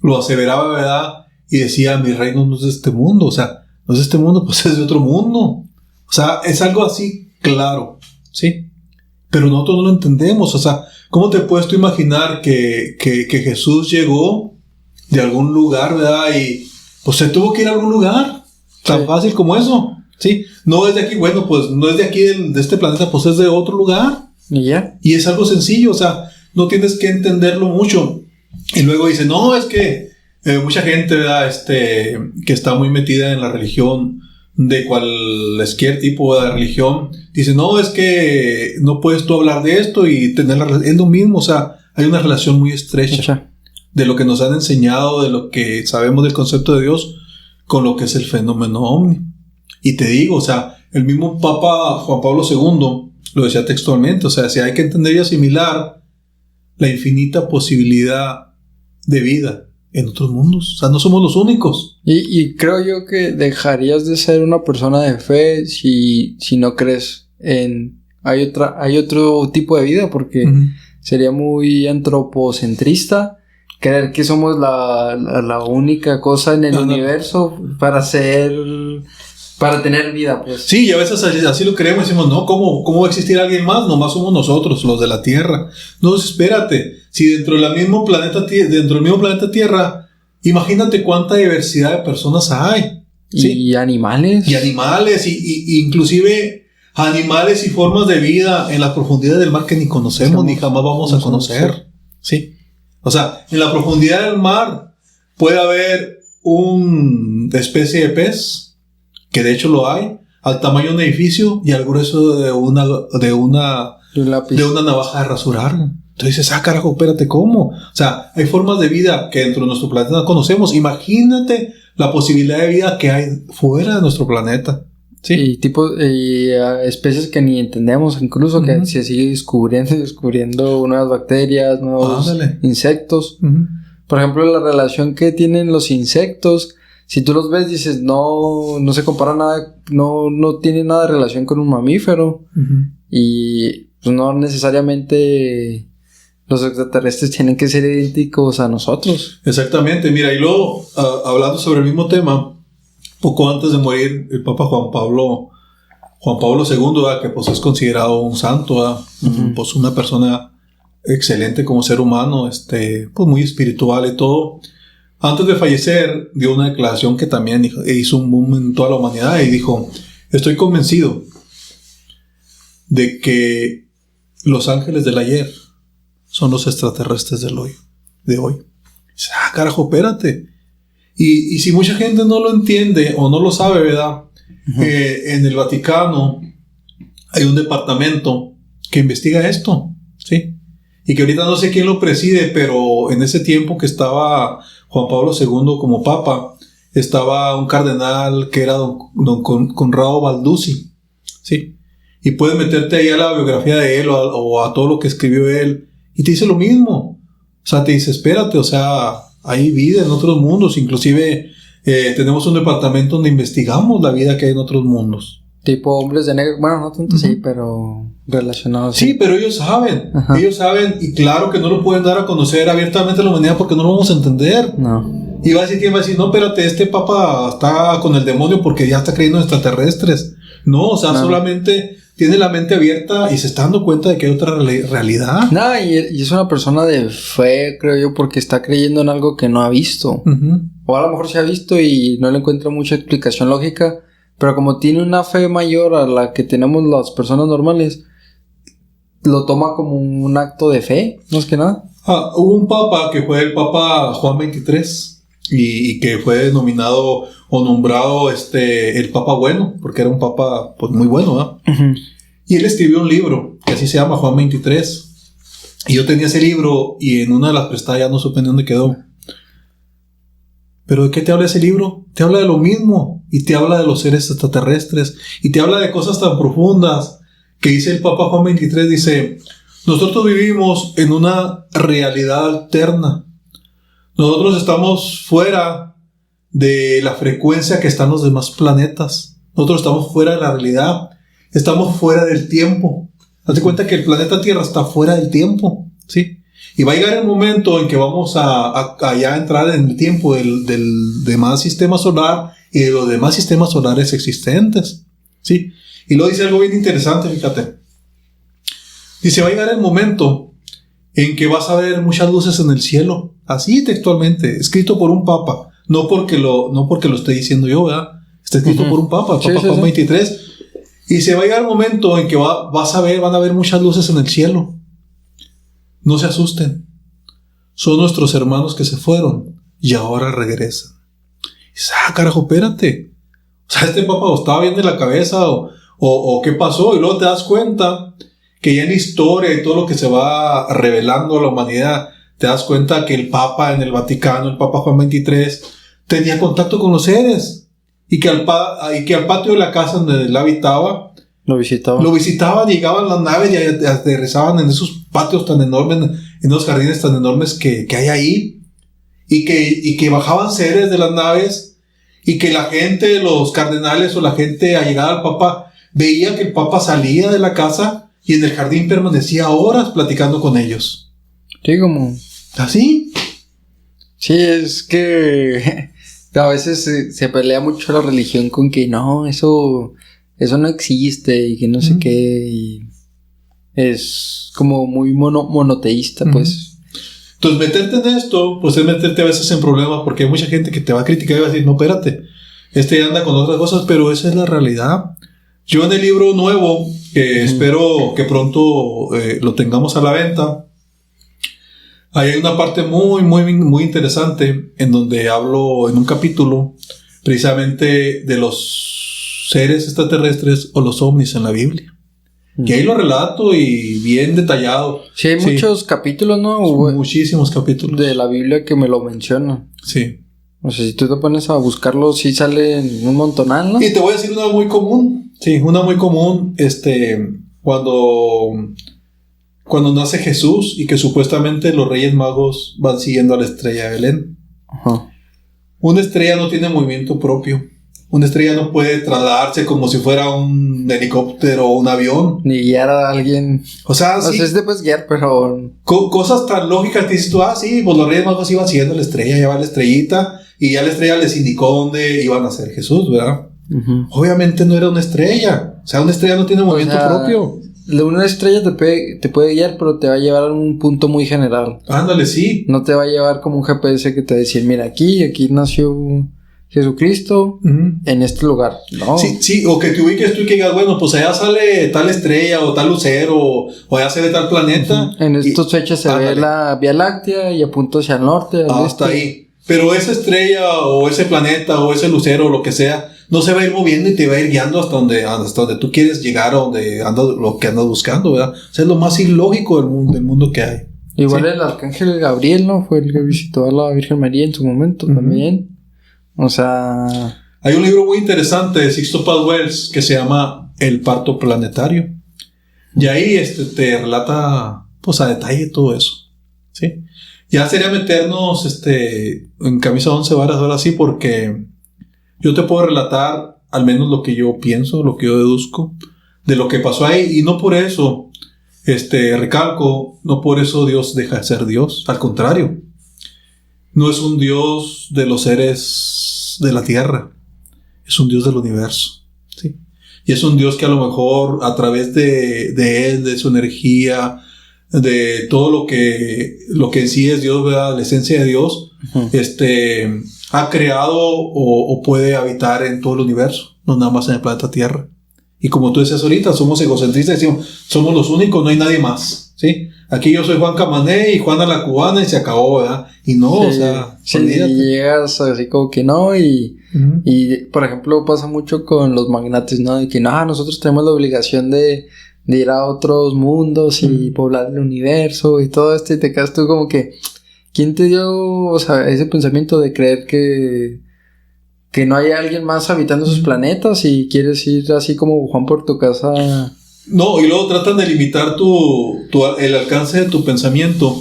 lo aseveraba, ¿verdad? Y decía, mi reino no es de este mundo. O sea, no es de este mundo, pues es de otro mundo. O sea, es algo así claro, ¿sí? Pero nosotros no lo entendemos. O sea, ¿cómo te puedes tú imaginar que Jesús llegó de algún lugar, ¿verdad? Y pues se tuvo que ir a algún lugar. Tan fácil como eso. Sí, no es de aquí, bueno, pues no es de aquí de este planeta, pues es de otro lugar. ¿Y ya? Y es algo sencillo, o sea, no tienes que entenderlo mucho. Y luego dice, no, es que mucha gente, ¿verdad? Que está muy metida en la religión, de cualquier tipo de religión, dice, no, es que no puedes tú hablar de esto y tener la relación. Es lo mismo, o sea, hay una relación muy estrecha de lo que nos han enseñado, de lo que sabemos del concepto de Dios, con lo que es el fenómeno ovni. Y te digo, o sea, el mismo Papa Juan Pablo II lo decía textualmente, o sea, si hay que entender y asimilar la infinita posibilidad de vida en otros mundos. O sea, no somos los únicos. Y creo yo que dejarías de ser una persona de fe si no crees en... Hay otro tipo de vida, porque uh-huh, sería muy antropocentrista creer que somos la única cosa en el universo para tener vida, pues. Sí, y a veces así lo creemos y decimos, no, ¿cómo va a existir alguien más? Nomás somos nosotros, los de la Tierra. No, espérate, si dentro del mismo planeta Tierra, imagínate cuánta diversidad de personas hay. ¿Sí? Y animales. Y inclusive animales y formas de vida en las profundidades del mar que ni conocemos, ni jamás vamos a conocer. Sí. O sea, en la profundidad del mar puede haber una especie de pez, que de hecho lo hay, al tamaño de un edificio y al grueso de una navaja de rasurar. Entonces dices, carajo, espérate, ¿cómo? O sea, hay formas de vida que dentro de nuestro planeta no conocemos. Imagínate la posibilidad de vida que hay fuera de nuestro planeta. Sí. Y especies que ni entendemos, incluso que se sigue descubriendo nuevas bacterias, nuevos insectos. Por ejemplo, la relación que tienen los insectos, si tú los ves, dices, no se compara nada, no tiene nada de relación con un mamífero. Y pues no necesariamente los extraterrestres tienen que ser idénticos a nosotros. Exactamente, mira, y luego, hablando sobre el mismo tema, poco antes de morir, el Papa Juan Pablo II, ¿verdad? Que pues es considerado un santo, ¿verdad? Pues una persona excelente como ser humano, pues muy espiritual y todo. Antes de fallecer, dio una declaración que también hizo un boom en toda la humanidad y dijo: estoy convencido de que los ángeles del ayer son los extraterrestres de hoy. Dice, carajo, espérate. Y si mucha gente no lo entiende o no lo sabe, ¿verdad? En el Vaticano hay un departamento que investiga esto, ¿sí? Y que ahorita no sé quién lo preside, pero en ese tiempo que estaba Juan Pablo II como papa, estaba un cardenal que era don Conrado Balduzzi, ¿sí? Y puedes meterte ahí a la biografía de él o a todo lo que escribió él y te dice lo mismo. O sea, te dice, espérate, o sea, hay vida en otros mundos. Inclusive tenemos un departamento donde investigamos la vida que hay en otros mundos. Tipo hombres de negro. Bueno, no tanto sí, pero relacionados. Sí, pero ellos saben. Ajá. Ellos saben y claro que no lo pueden dar a conocer abiertamente a la humanidad porque no lo vamos a entender. No. Y va a decir, ¿quién va a decir? No, espérate, este papa está con el demonio porque ya está creyendo en extraterrestres. No, o sea, solamente tiene la mente abierta y se está dando cuenta de que hay otra realidad. No, y es una persona de fe, creo yo, porque está creyendo en algo que no ha visto. O a lo mejor se ha visto y no le encuentra mucha explicación lógica, pero como tiene una fe mayor a la que tenemos las personas normales, lo toma como un acto de fe, no es que nada. Hubo un papa que fue el Papa Juan XXIII y que fue denominado o nombrado el Papa Bueno, porque era un papa pues muy bueno, ¿eh? Y él escribió un libro que así se llama Juan XXIII. Y yo tenía ese libro y en una de las prestadas ya no supe ni dónde quedó. ¿Pero de qué te habla ese libro? Te habla de lo mismo y te habla de los seres extraterrestres y te habla de cosas tan profundas que dice el Papa Juan XXIII, dice: nosotros vivimos en una realidad alterna. Nosotros estamos fuera de la frecuencia que están los demás planetas. Nosotros estamos fuera de la realidad. Estamos fuera del tiempo. Date cuenta que el planeta Tierra está fuera del tiempo, ¿sí? Y va a llegar el momento en que vamos a ya entrar en el tiempo del demás sistema solar y de los demás sistemas solares existentes, ¿sí? Y luego dice algo bien interesante, fíjate. Dice, va a llegar el momento en que vas a ver muchas luces en el cielo, así textualmente, escrito por un papa, no porque lo esté diciendo yo, ¿verdad? Está escrito por un papa, el Papa Juan XXIII. Y se va a llegar el momento en que van a ver muchas luces en el cielo. No se asusten. Son nuestros hermanos que se fueron y ahora regresan. Y dices, carajo, espérate. O sea, este papa estaba bien de la cabeza o qué pasó. Y luego te das cuenta que ya en la historia y todo lo que se va revelando a la humanidad, te das cuenta que el papa en el Vaticano, el Papa Juan XXIII, tenía contacto con los seres. Y que al patio de la casa donde él habitaba, lo visitaban, llegaban las naves y aterrizaban en esos patios tan enormes, en esos jardines tan enormes que hay ahí. Y que bajaban seres de las naves y que la gente, los cardenales o la gente allegada al Papa, veía que el Papa salía de la casa y en el jardín permanecía horas platicando con ellos. Sí, como... ¿Así? Sí, es que... A veces se pelea mucho la religión con que no, eso no existe y que no sé qué. Y es como muy monoteísta, pues. Entonces, meterte en esto, pues es meterte a veces en problemas porque hay mucha gente que te va a criticar y va a decir, no, espérate, anda con otras cosas, pero esa es la realidad. Yo en el libro nuevo, que espero que pronto lo tengamos a la venta, hay una parte muy, muy, muy interesante en donde hablo en un capítulo precisamente de los seres extraterrestres o los ovnis en la Biblia. Y ahí lo relato y bien detallado. Sí, hay muchos capítulos, ¿no? Muchísimos capítulos. De la Biblia que me lo mencionan. Sí. O sea, si tú te pones a buscarlo, sí salen un montonal, ¿no? Y te voy a decir una muy común. Sí, una muy común, cuando nace Jesús y que supuestamente los Reyes Magos van siguiendo a la estrella de Belén. Ajá. Una estrella no tiene movimiento propio. Una estrella no puede trasladarse como si fuera un helicóptero o un avión. Ni guiar a alguien. O sea, sí. O sea, te puedes guiar, pero... Cosas tan lógicas que dices tú, sí, pues los Reyes Magos iban siguiendo la estrella, ya va la estrellita, y ya la estrella les indicó dónde iban a ser Jesús, ¿verdad? Uh-huh. Obviamente no era una estrella. O sea, una estrella no tiene movimiento propio. Una estrella te puede guiar, pero te va a llevar a un punto muy general. Ándale, sí. No te va a llevar como un GPS que te va a decir, mira, aquí nació Jesucristo, en este lugar, ¿no? Sí, o que te ubiques tú y que digas, bueno, pues allá sale tal estrella o tal lucero o allá sale tal planeta. En estas fechas se ve la Vía Láctea y apunta hacia el norte, al hasta ahí. Pero esa estrella o ese planeta o ese lucero o lo que sea, no se va a ir moviendo y te va a ir guiando hasta donde tú quieres llegar o donde lo que andas buscando, ¿verdad? O sea, es lo más ilógico del mundo que hay. Igual el arcángel Gabriel, ¿no? Fue el que visitó a la Virgen María en su momento también. O sea... Hay un libro muy interesante de Sixto Paz Wells que se llama El parto planetario. Y ahí te relata, pues, a detalle todo eso. ¿Sí? Ya sería meternos en camisa de 11 varas ahora sí, porque yo te puedo relatar al menos lo que yo pienso, lo que yo deduzco de lo que pasó ahí. Y no por eso, recalco, no por eso Dios deja de ser Dios. Al contrario, no es un Dios de los seres de la tierra, es un Dios del universo, ¿sí? Y es un Dios que a lo mejor a través de Él, de su energía, de todo lo que en sí es Dios, ¿verdad? La esencia de Dios, ha creado o puede habitar en todo el universo, no nada más en el planeta Tierra. Y como tú decías ahorita, somos egocentristas, decimos, somos los únicos, no hay nadie más, ¿sí? Aquí yo soy Juan Camané y Juana la cubana y se acabó, ¿verdad? Y no, sí, o sea... Sí, llegas así como que no y por ejemplo pasa mucho con los magnates, ¿no? De que no, nosotros tenemos la obligación de ir a otros mundos y poblar el universo y todo esto y te quedas tú como que... ¿Quién te dio, o sea, ese pensamiento de creer que no hay alguien más habitando esos planetas y quieres ir así como Juan por tu casa? No, y luego tratan de limitar el alcance de tu pensamiento,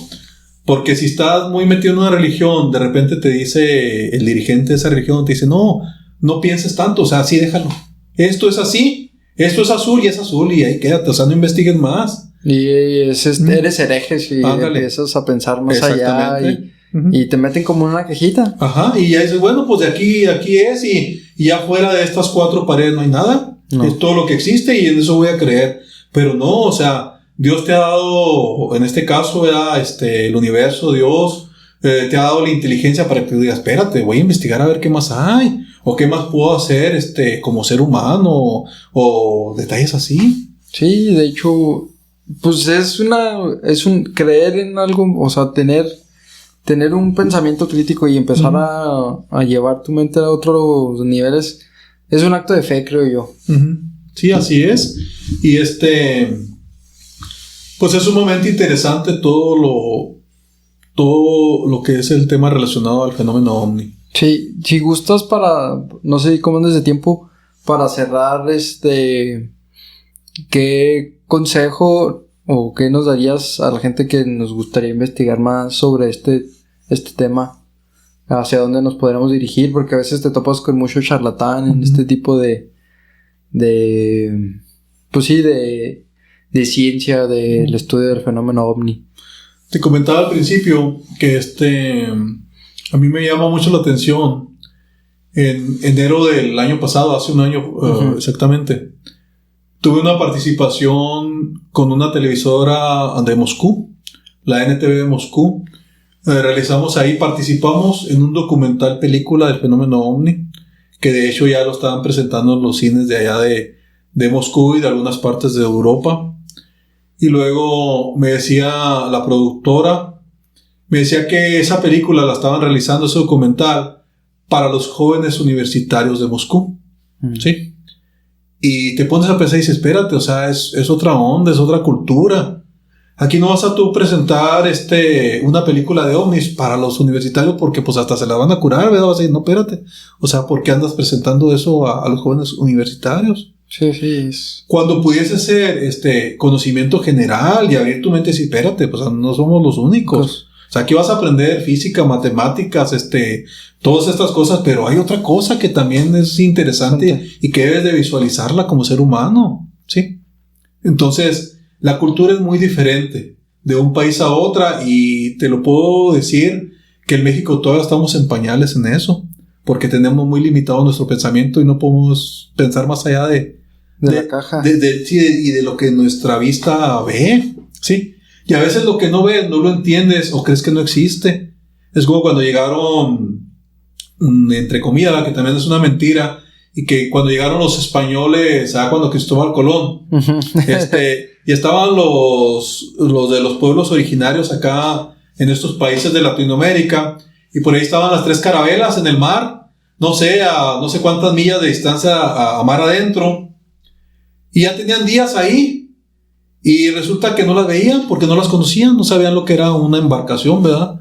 porque si estás muy metido en una religión, de repente te dice el dirigente de esa religión, te dice, no pienses tanto, o sea, así déjalo, esto es así, esto es azul y ahí quédate, o sea, no investiguen más. Y eres hereje si empiezas a pensar más allá y te meten como en una cajita. Ajá, y ya dices, bueno, pues de aquí es y afuera de estas 4 paredes no hay nada. No. Es todo lo que existe y en eso voy a creer. Pero no, o sea, Dios te ha dado, en este caso, ¿verdad? El universo, Dios, te ha dado la inteligencia para que tú digas, espérate, voy a investigar a ver qué más hay, o qué más puedo hacer, como ser humano, o detalles así. Sí, de hecho, pues es un creer en algo, o sea, tener un pensamiento crítico y empezar a llevar tu mente a otros niveles. Es un acto de fe, creo yo. Sí, así es. Y pues es un momento interesante todo lo que es el tema relacionado al fenómeno ovni. Sí, si gustas no sé cómo andes de tiempo, para cerrar, ¿qué consejo o qué nos darías a la gente que nos gustaría investigar más sobre este tema? ¿Hacia dónde nos podríamos dirigir? Porque a veces te topas con mucho charlatán en este tipo de pues sí, de ciencia, del estudio del fenómeno ovni. Te comentaba al principio que a mí me llama mucho la atención. En enero del año pasado, hace un año exactamente, tuve una participación con una televisora de Moscú, la NTV de Moscú. Participamos en un documental película del fenómeno ovni, que de hecho ya lo estaban presentando en los cines de allá de Moscú y de algunas partes de Europa. Y luego me decía la productora, que esa película la estaban realizando, ese documental, para los jóvenes universitarios de Moscú. ¿Sí? Y te pones a pensar y dices, espérate, o sea, es otra onda, es otra cultura. Aquí no vas a tú presentar una película de ovnis para los universitarios porque pues hasta se la van a curar, ¿verdad? Vas a decir, no, espérate. O sea, ¿por qué andas presentando eso a los jóvenes universitarios? Sí. Cuando pudiese ser conocimiento general y abrir tu mente y decir, espérate, pues no somos los únicos. O sea, aquí vas a aprender física, matemáticas, todas estas cosas, pero hay otra cosa que también es interesante y que debes de visualizarla como ser humano, ¿sí? Entonces, la cultura es muy diferente de un país a otra y te lo puedo decir que en México todavía estamos en pañales en eso, porque tenemos muy limitado nuestro pensamiento y no podemos pensar más allá de la caja. Y de lo que nuestra vista ve, ¿sí? Y a veces lo que no ves no lo entiendes o crees que no existe. Es como cuando llegaron, entre comillas, que también es una mentira, y que cuando llegaron los españoles, cuando Cristóbal Colón, y estaban los de los pueblos originarios acá en estos países de Latinoamérica, y por ahí estaban las 3 carabelas en el mar, no sé, a no sé cuántas millas de distancia a mar adentro, y ya tenían días ahí. Y resulta que no las veían porque no las conocían, no sabían lo que era una embarcación, ¿verdad?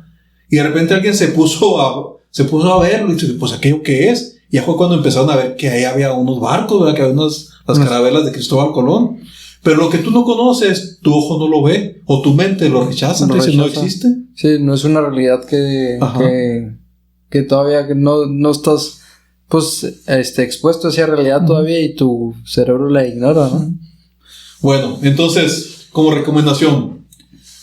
Y de repente alguien se puso a verlo y dice, pues ¿aquello qué es? Y ya fue cuando empezaron a ver que ahí había unos barcos, ¿verdad? Que había las carabelas de Cristóbal Colón. Pero lo que tú no conoces, tu ojo no lo ve, o tu mente lo rechaza, entonces no existe. Sí, no es una realidad que todavía no estás pues expuesto a esa realidad todavía y tu cerebro la ignora, ¿no? Bueno, entonces, como recomendación,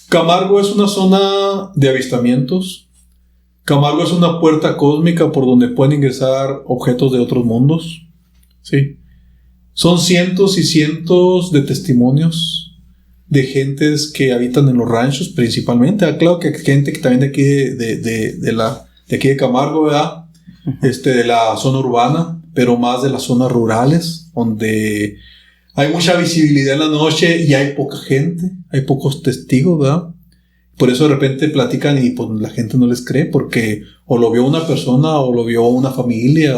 Camargo es una zona de avistamientos. Camargo es una puerta cósmica por donde pueden ingresar objetos de otros mundos. Sí. Son cientos y cientos de testimonios de gentes que habitan en los ranchos, principalmente. Claro que gente que también de aquí de aquí de Camargo, ¿verdad? De la zona urbana, pero más de las zonas rurales, donde hay mucha visibilidad en la noche y hay poca gente, hay pocos testigos, ¿verdad? Por eso de repente platican y pues la gente no les cree porque o lo vio una persona o lo vio una familia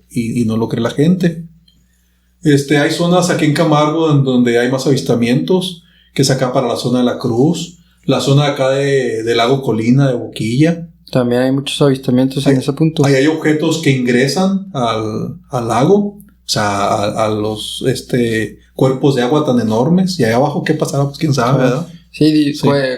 y no lo cree la gente. Hay zonas aquí en Camargo en donde hay más avistamientos, que es acá para la zona de la Cruz, la zona acá del lago Colina, de Boquilla. También hay muchos avistamientos en ese punto. Hay objetos que ingresan al lago. O sea, a los cuerpos de agua tan enormes. Y ahí abajo, ¿qué pasará? Pues quién sabe, ¿verdad? Sí.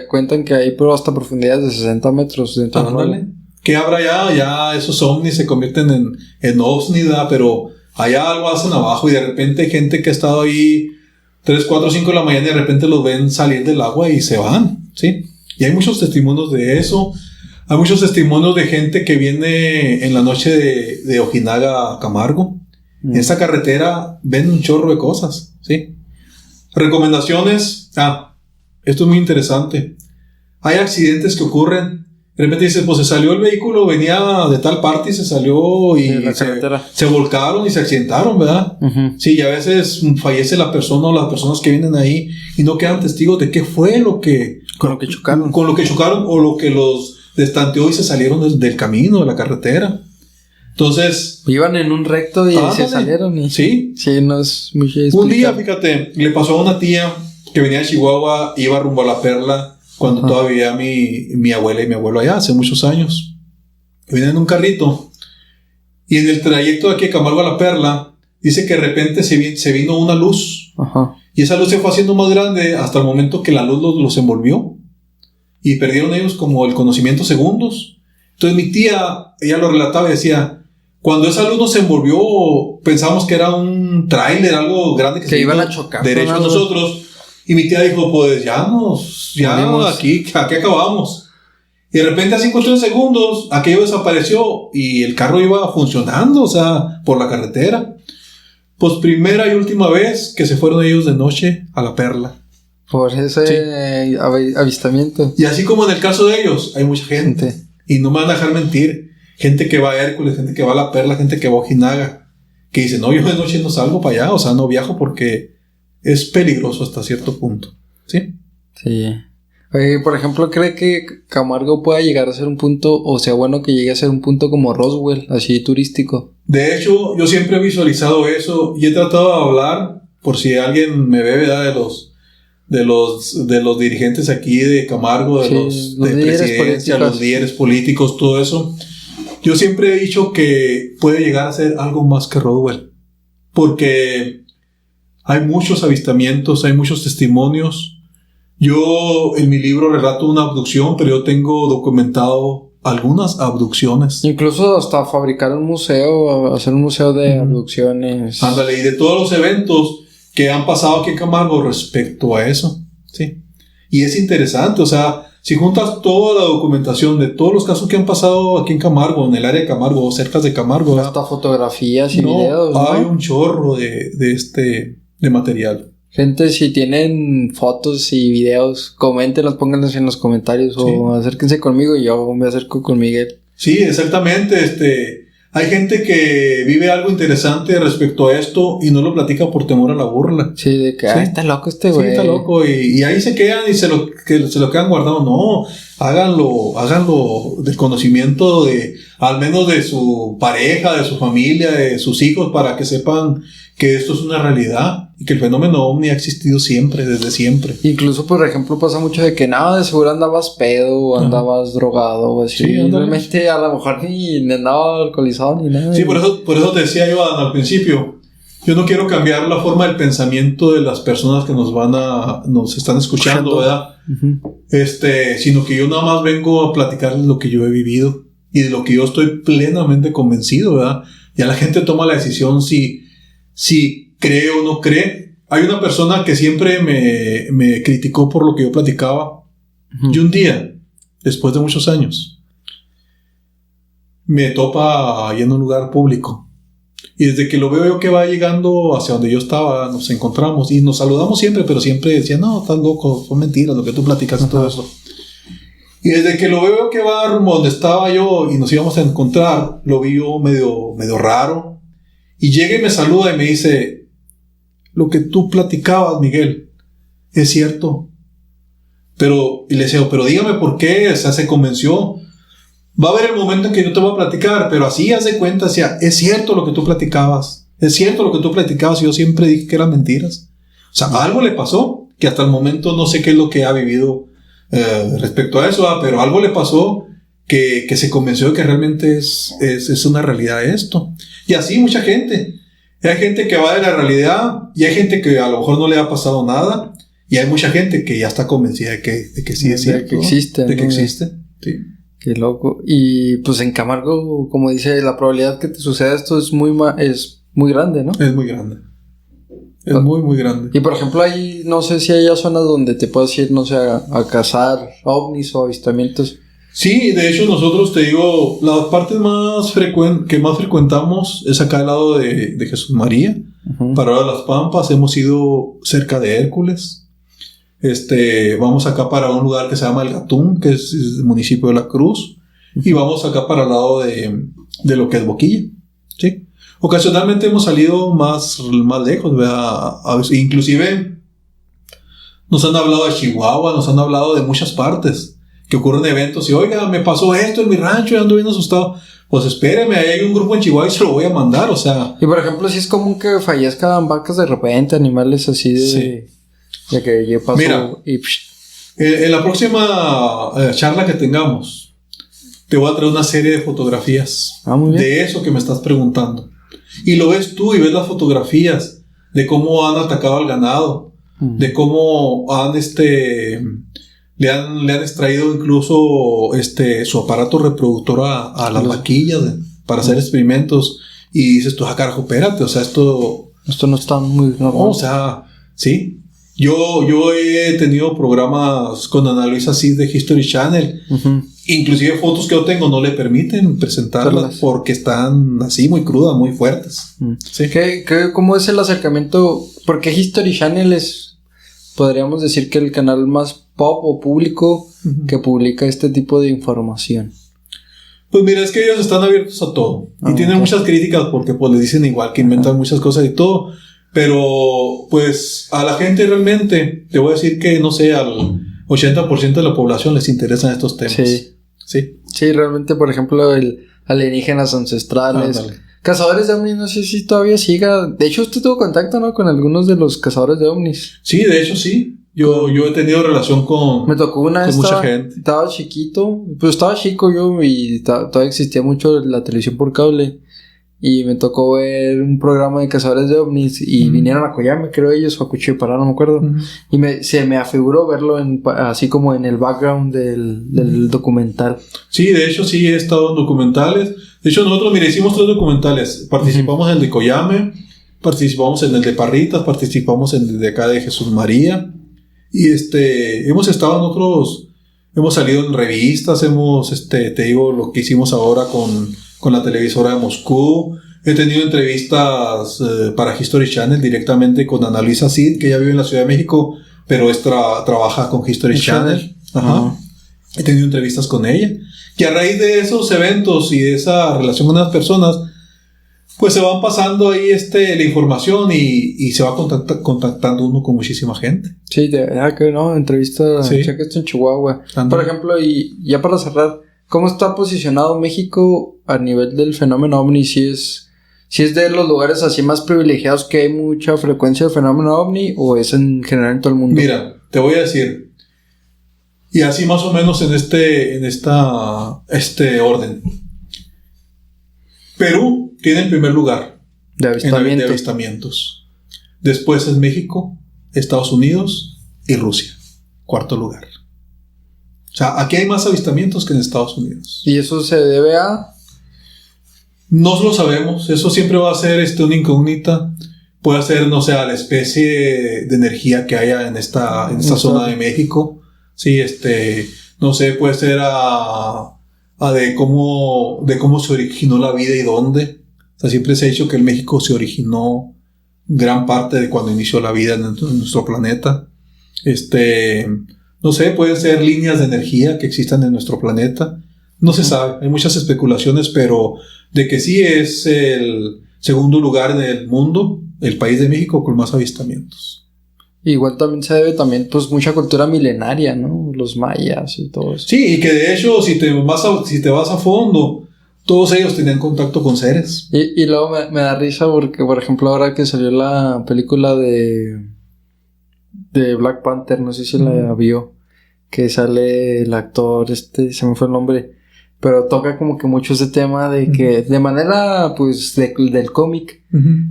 Cuentan que hay hasta profundidades de 60 metros dentro del mar. ¿Qué habrá ya? Ya esos ovnis se convierten en ovnis, ¿verdad? Pero allá algo hacen abajo y de repente hay gente que ha estado ahí 3, 4, 5 de la mañana y de repente los ven salir del agua y se van, ¿sí? Y hay muchos testimonios de eso. Hay muchos testimonios de gente que viene en la noche de Ojinaga a Camargo. En esa carretera ven un chorro de cosas, ¿sí? Recomendaciones. Esto es muy interesante. Hay accidentes que ocurren. De repente dices, pues se salió el vehículo, venía de tal parte y se salió y se volcaron y se accidentaron, ¿verdad? Sí, y a veces fallece la persona o las personas que vienen ahí y no quedan testigos de qué fue con lo que chocaron. Con lo que chocaron o lo que los destanteó y se salieron del camino, de la carretera. Entonces... iban en un recto y se salieron y... Sí. Sí, no es muy explicar. Un día, fíjate, le pasó a una tía que venía de Chihuahua, iba rumbo a La Perla, cuando todavía mi abuela y mi abuelo allá, hace muchos años. Venían en un carrito. Y en el trayecto de aquí de Camargo a La Perla, dice que de repente se vino una luz. Y esa luz se fue haciendo más grande hasta el momento que la luz los envolvió. Y perdieron ellos como el conocimiento segundos. Entonces mi tía, ella lo relataba y decía... Cuando esa luz nos envolvió, pensamos que era un tráiler, algo grande que se iban a chocar derecho a nosotros. Y mi tía dijo, pues ya aquí acabamos. Y de repente a 5 segundos, aquello desapareció y el carro iba funcionando, o sea, por la carretera. Pues primera y última vez que se fueron ellos de noche a La Perla. Por ese avistamiento. Y así como en el caso de ellos, hay mucha gente. Y no me van a dejar mentir. Gente que va a Hércules, gente que va a La Perla, gente que va a Ojinaga, que dice, no, yo de noche no salgo para allá, o sea, no viajo porque es peligroso hasta cierto punto, ¿sí? Sí. Oye, por ejemplo, ¿cree que Camargo pueda llegar a ser un punto, o sea, bueno que llegue a ser un punto como Roswell, así turístico? De hecho, yo siempre he visualizado eso y he tratado de hablar, por si alguien me ve, ¿verdad? de los dirigentes aquí de Camargo, de Sí, los de presidencia, los líderes políticos, todo eso. Yo siempre he dicho que puede llegar a ser algo más que Roswell, porque hay muchos avistamientos, hay muchos testimonios. Yo en mi libro relato una abducción, pero yo tengo documentado algunas abducciones. Incluso hasta fabricar un museo, hacer un museo de abducciones. Ándale, y de todos los eventos que han pasado aquí en Camargo respecto a eso, ¿sí? Y es interesante, o sea, si juntas toda la documentación de todos los casos que han pasado aquí en Camargo, en el área de Camargo, o cerca de Camargo, hasta fotografías y videos, ¿no? Hay un chorro de material. Gente, si tienen fotos y videos, coméntenlos, pónganlos en los comentarios o acérquense conmigo y yo me acerco con Miguel. Sí, exactamente. Hay gente que vive algo interesante respecto a esto y no lo platica por temor a la burla. Sí, de que, está loco este güey. Sí, está loco. Y ahí se quedan y se lo quedan guardado. No, háganlo del conocimiento al menos de su pareja, de su familia, de sus hijos, para que sepan que esto es una realidad y que el fenómeno ovni ha existido siempre, desde siempre. Incluso, por ejemplo, pasa mucho de que nada, de seguro andabas pedo o andabas drogado o así. Sí, realmente a lo mejor ni andaba alcoholizado ni nada. Sí, por eso te decía yo al principio, yo no quiero cambiar la forma del pensamiento de las personas que nos están escuchando, ¿verdad? Sino que yo nada más vengo a platicarles lo que yo he vivido y de lo que yo estoy plenamente convencido, ¿verdad? Ya la gente toma la decisión si cree o no cree. Hay una persona que siempre me criticó por lo que yo platicaba. Y un día, después de muchos años, me topa ahí en un lugar público. Y desde que lo veo yo que va llegando hacia donde yo estaba, nos encontramos y nos saludamos siempre, pero siempre decía, no, estás loco, son mentiras lo que tú platicas y todo eso. Y desde que lo veo que va rumbo donde estaba yo y nos íbamos a encontrar, lo vi yo medio raro. Y llega y me saluda y me dice, lo que tú platicabas, Miguel, es cierto. Y le decía, pero dígame por qué, o sea, se convenció. Va a haber el momento en que yo te voy a platicar, pero así haz de cuenta, o sea, es cierto lo que tú platicabas. Es cierto lo que tú platicabas y yo siempre dije que eran mentiras. O sea, algo le pasó, que hasta el momento no sé qué es lo que ha vivido respecto a eso, pero algo le pasó que se convenció de que realmente es una realidad esto. Y así mucha gente. Hay gente que va de la realidad y hay gente que a lo mejor no le ha pasado nada y hay mucha gente que ya está convencida de que sí es cierto. De que existe. De que existe. Sí. Qué loco. Y pues en Camargo, como dice, la probabilidad que te suceda esto es muy grande, ¿no? Es muy grande. Es muy, muy grande. Y por ejemplo, ahí no sé si hay zonas donde te puedas ir, no sé, a cazar ovnis o avistamientos. Sí, de hecho nosotros, te digo, las partes que más frecuentamos es acá al lado de Jesús María. Para Las Pampas, hemos ido cerca de Hércules. Vamos acá para un lugar que se llama El Gatún, que es el municipio de La Cruz. Y vamos acá para el lado de lo que es Boquilla. ¿Sí? Ocasionalmente hemos salido más lejos, ¿verdad? Inclusive nos han hablado de Chihuahua, nos han hablado de muchas partes que ocurren eventos y oiga, me pasó esto en mi rancho y ando bien asustado. Pues espéreme, ahí hay un grupo en Chihuahua y se lo voy a mandar, o sea. Y por ejemplo, si es común que fallezcan vacas de repente, animales así de que ya pasó. Mira, en la próxima charla que tengamos, te voy a traer una serie de fotografías de eso que me estás preguntando. Y lo ves tú y ves las fotografías de cómo han atacado al ganado, de cómo le han extraído incluso su aparato reproductor a las vaquillas para hacer experimentos. Y dices tú, carajo, espérate, o sea, esto no está muy normal. No, o sea, sí. Yo he tenido programas con Ana Luisa Cid de History Channel. Inclusive fotos que yo tengo no le permiten presentarlas porque están así muy crudas, muy fuertes. Sí. ¿Cómo es el acercamiento? Porque History Channel podríamos decir que el canal más pop o público que publica este tipo de información. Pues mira, es que ellos están abiertos a todo. Y tienen muchas críticas porque pues les dicen igual que inventan muchas cosas y todo. Pero pues a la gente realmente, te voy a decir que no sé, al 80% de la población les interesan estos temas. Sí, realmente, por ejemplo, alienígenas ancestrales. Cazadores de ovnis, no sé si todavía siga. De hecho, usted tuvo contacto, ¿no? Con algunos de los cazadores de ovnis. Sí, de hecho sí. Yo he tenido relación con... Me tocó una vez, mucha gente. Estaba chiquito, pues estaba chico yo y todavía existía mucho la televisión por cable. Y me tocó ver un programa de cazadores de ovnis y vinieron a Coyame, creo ellos, o a Cuchipará, no me acuerdo. Y se me afiguró verlo así como en el background del documental. Sí, de hecho sí he estado en documentales. De hecho nosotros, mira, hicimos 3 documentales. Participamos en el de Coyame, participamos en el de Parritas, participamos en el de acá de Jesús María. Y hemos estado en otros, hemos salido en revistas, te digo lo que hicimos ahora con la televisora de Moscú. He tenido entrevistas para History Channel directamente con Ana Luisa Cid, que ella vive en la Ciudad de México, pero trabaja con History Channel. Ajá. He tenido entrevistas con ella. Que a raíz de esos eventos y de esa relación con las personas, pues se van pasando ahí la información y se va contactando uno con muchísima gente. Sí, de verdad que no, entrevista, sí. Checa esto en Chihuahua. Por ejemplo, y ya para cerrar, ¿cómo está posicionado México a nivel del fenómeno OVNI? Si es de los lugares así más privilegiados que hay mucha frecuencia del fenómeno OVNI, o es en general en todo el mundo. Mira, te voy a decir, y así más o menos en este orden. Perú tiene el primer lugar de avistamientos. Después es México, Estados Unidos y Rusia. 4º lugar. O sea, aquí hay más avistamientos que en Estados Unidos. ¿Y eso se debe a...? No lo sabemos. Eso siempre va a ser una incógnita. Puede ser, no sé, a la especie de energía que haya en esta zona de México. Sí, no sé, puede ser de cómo se originó la vida y dónde. O sea, siempre se ha dicho que en México se originó gran parte de cuando inició la vida en nuestro planeta. No sé, pueden ser líneas de energía que existan en nuestro planeta. No se sabe, hay muchas especulaciones, pero de que sí es el segundo lugar en el mundo, el país de México con más avistamientos. Igual también se debe pues mucha cultura milenaria, ¿no? Los mayas y todo eso. Sí, y que de hecho si te vas a fondo, todos ellos tenían contacto con seres. Y luego me da risa porque, por ejemplo, ahora que salió la película de Black Panther, no sé si la vio, que sale el actor, se me fue el nombre, pero toca como que mucho ese tema de que, de manera, pues, del cómic,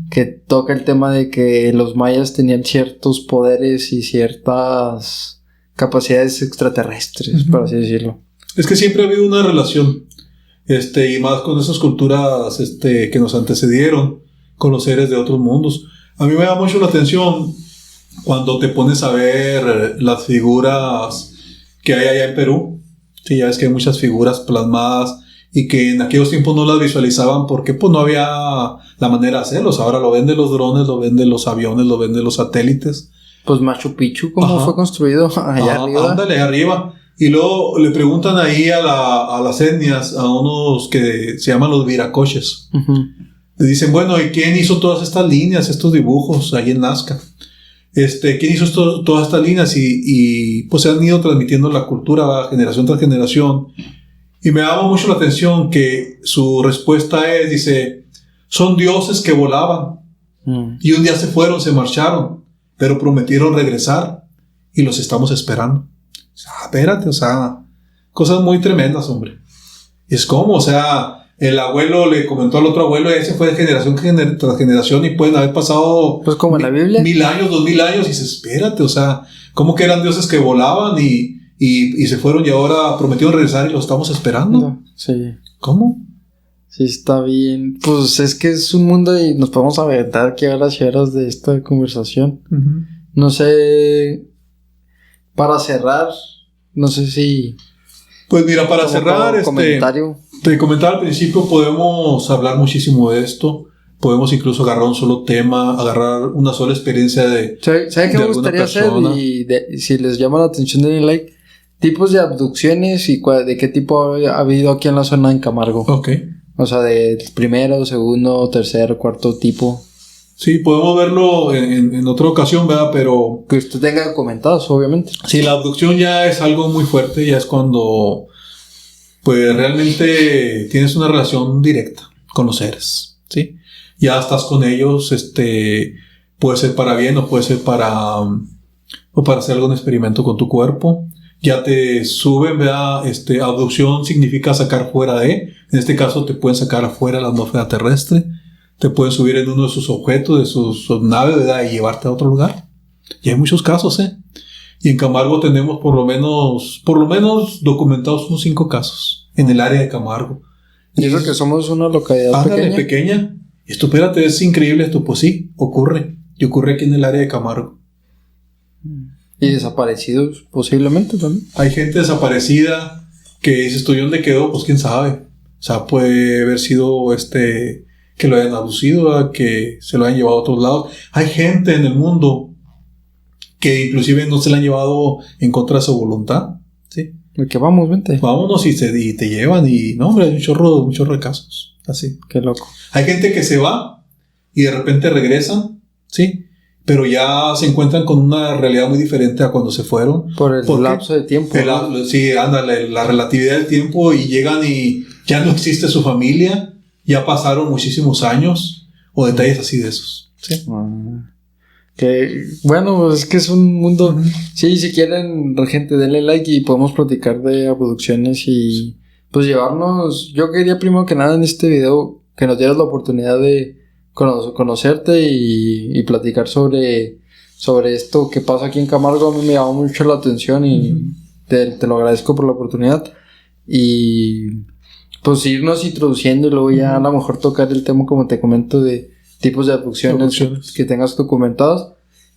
que toca el tema de que los mayas tenían ciertos poderes y ciertas capacidades extraterrestres, por así decirlo. Es que siempre ha habido una relación, y más con esas culturas, que nos antecedieron, con los seres de otros mundos. A mí me da mucho la atención cuando te pones a ver las figuras que hay allá en Perú. Sí, ya ves que hay muchas figuras plasmadas y que en aquellos tiempos no las visualizaban porque pues no había la manera de hacerlos. Ahora lo ven de los drones, lo ven de los aviones, lo ven de los satélites. Pues Machu Picchu, ¿cómo fue construido allá arriba? Ándale, arriba. Y luego le preguntan ahí a las etnias, a unos que se llaman los viracoches. Le dicen, bueno, ¿y quién hizo todas estas líneas, estos dibujos ahí en Nazca? ¿Quién hizo todas estas líneas? Y pues se han ido transmitiendo la cultura generación tras generación. Y me llama mucho la atención que su respuesta dice, son dioses que volaban. Y un día se fueron, se marcharon, pero prometieron regresar y los estamos esperando. O sea, espérate, o sea, cosas muy tremendas, hombre. Es como, o sea, el abuelo le comentó al otro abuelo y ese fue de generación tras generación y pueden haber pasado pues como en la Biblia 1000 años, 2000 años y dice, espérate, o sea, ¿cómo que eran dioses que volaban y se fueron y ahora prometieron regresar y los estamos esperando? No, sí. ¿Cómo? Sí, está bien. Pues es que es un mundo y nos podemos aventar aquí a las horas de esta conversación. No sé, para cerrar, no sé si... Pues mira, para cerrar, comentario. Te comentaba al principio, podemos hablar muchísimo de esto. Podemos incluso agarrar un solo tema, agarrar una sola experiencia de ¿Sabe qué me gustaría persona? Hacer? Y si les llama la atención, denle like. Tipos de abducciones y de qué tipo ha habido aquí en la zona en Camargo. Ok. O sea, de primero, segundo, tercer, cuarto tipo. Sí, podemos verlo en otra ocasión, ¿verdad? Pero... que usted tenga comentados, obviamente. Sí, la abducción ya es algo muy fuerte. Ya es cuando... pues realmente tienes una relación directa con los seres, ¿sí? Ya estás con ellos, puede ser para bien o puede ser para o para hacer algún experimento con tu cuerpo. Ya te suben, ¿verdad? Abducción significa sacar fuera de. En este caso te pueden sacar afuera de la atmósfera terrestre. Te pueden subir en uno de sus objetos, de sus naves, ¿verdad? Y llevarte a otro lugar. Y hay muchos casos, ¿eh? Y en Camargo tenemos por lo menos documentados unos 5 casos en el área de Camargo. Y eso que somos una localidad pequeña. Y esto, espérate, es increíble esto. Pues sí, ocurre. Y ocurre aquí en el área de Camargo. Y desaparecidos posiblemente también. Hay gente desaparecida que dices tú, ¿y dónde quedó? Pues quién sabe. O sea, puede haber sido que lo hayan abducido, ¿verdad? Que se lo hayan llevado a otros lados. Hay gente en el mundo que inclusive no se la han llevado en contra de su voluntad. ¿Sí? De que vamos, vente. Vámonos y te llevan. Y no, hombre, hay un chorro de casos. Así. Qué loco. Hay gente que se va y de repente regresan, ¿sí? Pero ya se encuentran con una realidad muy diferente a cuando se fueron. Por el lapso de tiempo. Sí, ándale, la relatividad del tiempo, y llegan y ya no existe su familia, ya pasaron muchísimos años, o detalles así de esos. Sí. Que bueno, es que es un mundo. Sí, si quieren, gente, denle like y podemos platicar de abducciones y pues llevarnos. Yo quería primero que nada en este video que nos dieras la oportunidad de conocerte y platicar sobre esto que pasa aquí en Camargo. A mí me llamó mucho la atención y te lo agradezco por la oportunidad. Y pues irnos introduciendo y luego ya a lo mejor tocar el tema, como te comento, de tipos de abducciones que tengas documentados,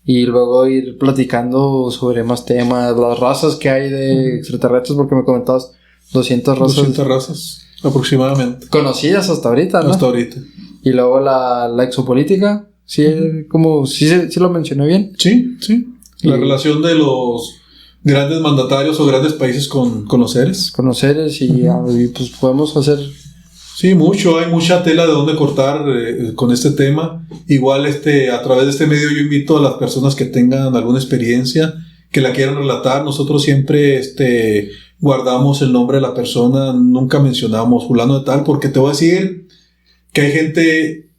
y luego ir platicando sobre más temas, las razas que hay de extraterrestres, porque me comentabas 200 razas. 200 razas aproximadamente. Conocidas hasta ahorita, ¿no? Hasta ahorita. Y luego la exopolítica, ¿sí? Como, ¿sí lo mencioné bien? Sí. La relación de los grandes mandatarios o grandes países con los seres. Con los seres y pues podemos hacer... Sí, hay mucha tela de donde cortar con este tema. Igual a través de este medio yo invito a las personas que tengan alguna experiencia, que la quieran relatar. Nosotros siempre guardamos el nombre de la persona, nunca mencionamos fulano de tal, porque te voy a decir que hay gente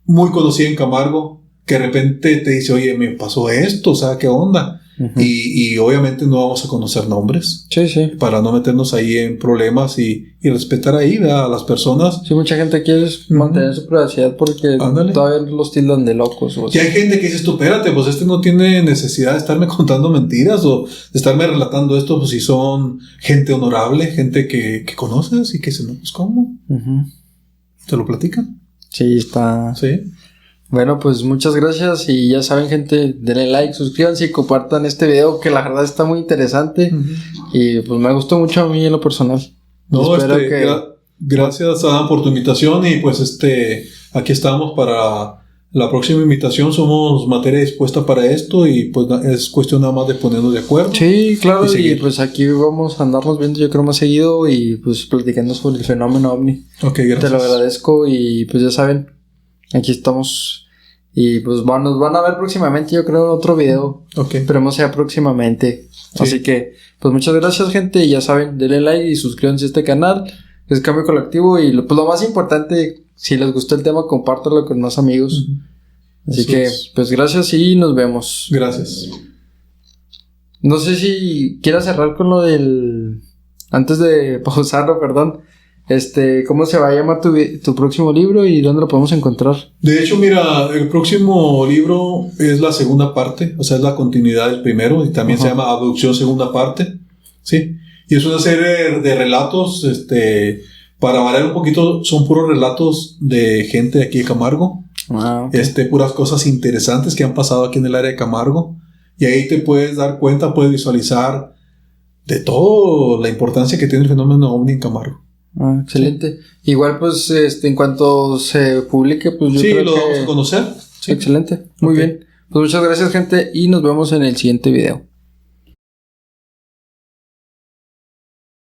muy conocida en Camargo que de repente te dice, oye, me pasó esto, o sea, ¿qué onda? Y obviamente no vamos a conocer nombres. Sí. Para no meternos ahí en problemas y respetar ahí, ¿verdad?, a las personas. Sí, mucha gente quiere mantener su privacidad porque todavía los tildan de locos. Y hay gente que dice, tú, espérate, pues no tiene necesidad de estarme contando mentiras o de estarme relatando esto, pues si son gente honorable, gente que conoces y que se no, pues ¿cómo? ¿Te lo platican? Sí, está... Sí. Bueno, pues muchas gracias y ya saben, gente, denle like, suscríbanse y compartan este video que la verdad está muy interesante y pues me gustó mucho a mí en lo personal. No, gracias, Adam, por tu invitación y pues aquí estamos para la próxima invitación. Somos materia dispuesta para esto y pues es cuestión nada más de ponernos de acuerdo. Sí, claro, y pues aquí vamos a andarnos viendo yo creo más seguido y pues platicando sobre el fenómeno OVNI. Ok, gracias. Te lo agradezco y pues ya saben, aquí estamos y pues nos van a ver próximamente, yo creo, en otro video. Ok. Esperemos sea próximamente. Sí. Así que, pues muchas gracias, gente, y ya saben, denle like y suscríbanse a este canal, es Cambio Colectivo, y pues lo más importante, si les gustó el tema, compártanlo con más amigos. Así que, pues gracias y nos vemos. Gracias. No sé si quieras cerrar con lo del... Antes de pausarlo, perdón. ¿Cómo se va a llamar tu próximo libro y dónde lo podemos encontrar? De hecho, mira, el próximo libro es la segunda parte, o sea, es la continuidad del primero y también se llama Abducción Segunda Parte, ¿sí? Y es una serie de relatos, para variar un poquito, son puros relatos de gente de aquí de Camargo. Okay. Puras cosas interesantes que han pasado aquí en el área de Camargo, y ahí te puedes dar cuenta, puedes visualizar de todo la importancia que tiene el fenómeno OVNI en Camargo. Excelente. Sí. Igual pues en cuanto se publique, pues yo creo lo vamos a conocer. Sí. Excelente. Muy bien. Pues muchas gracias, gente, y nos vemos en el siguiente video.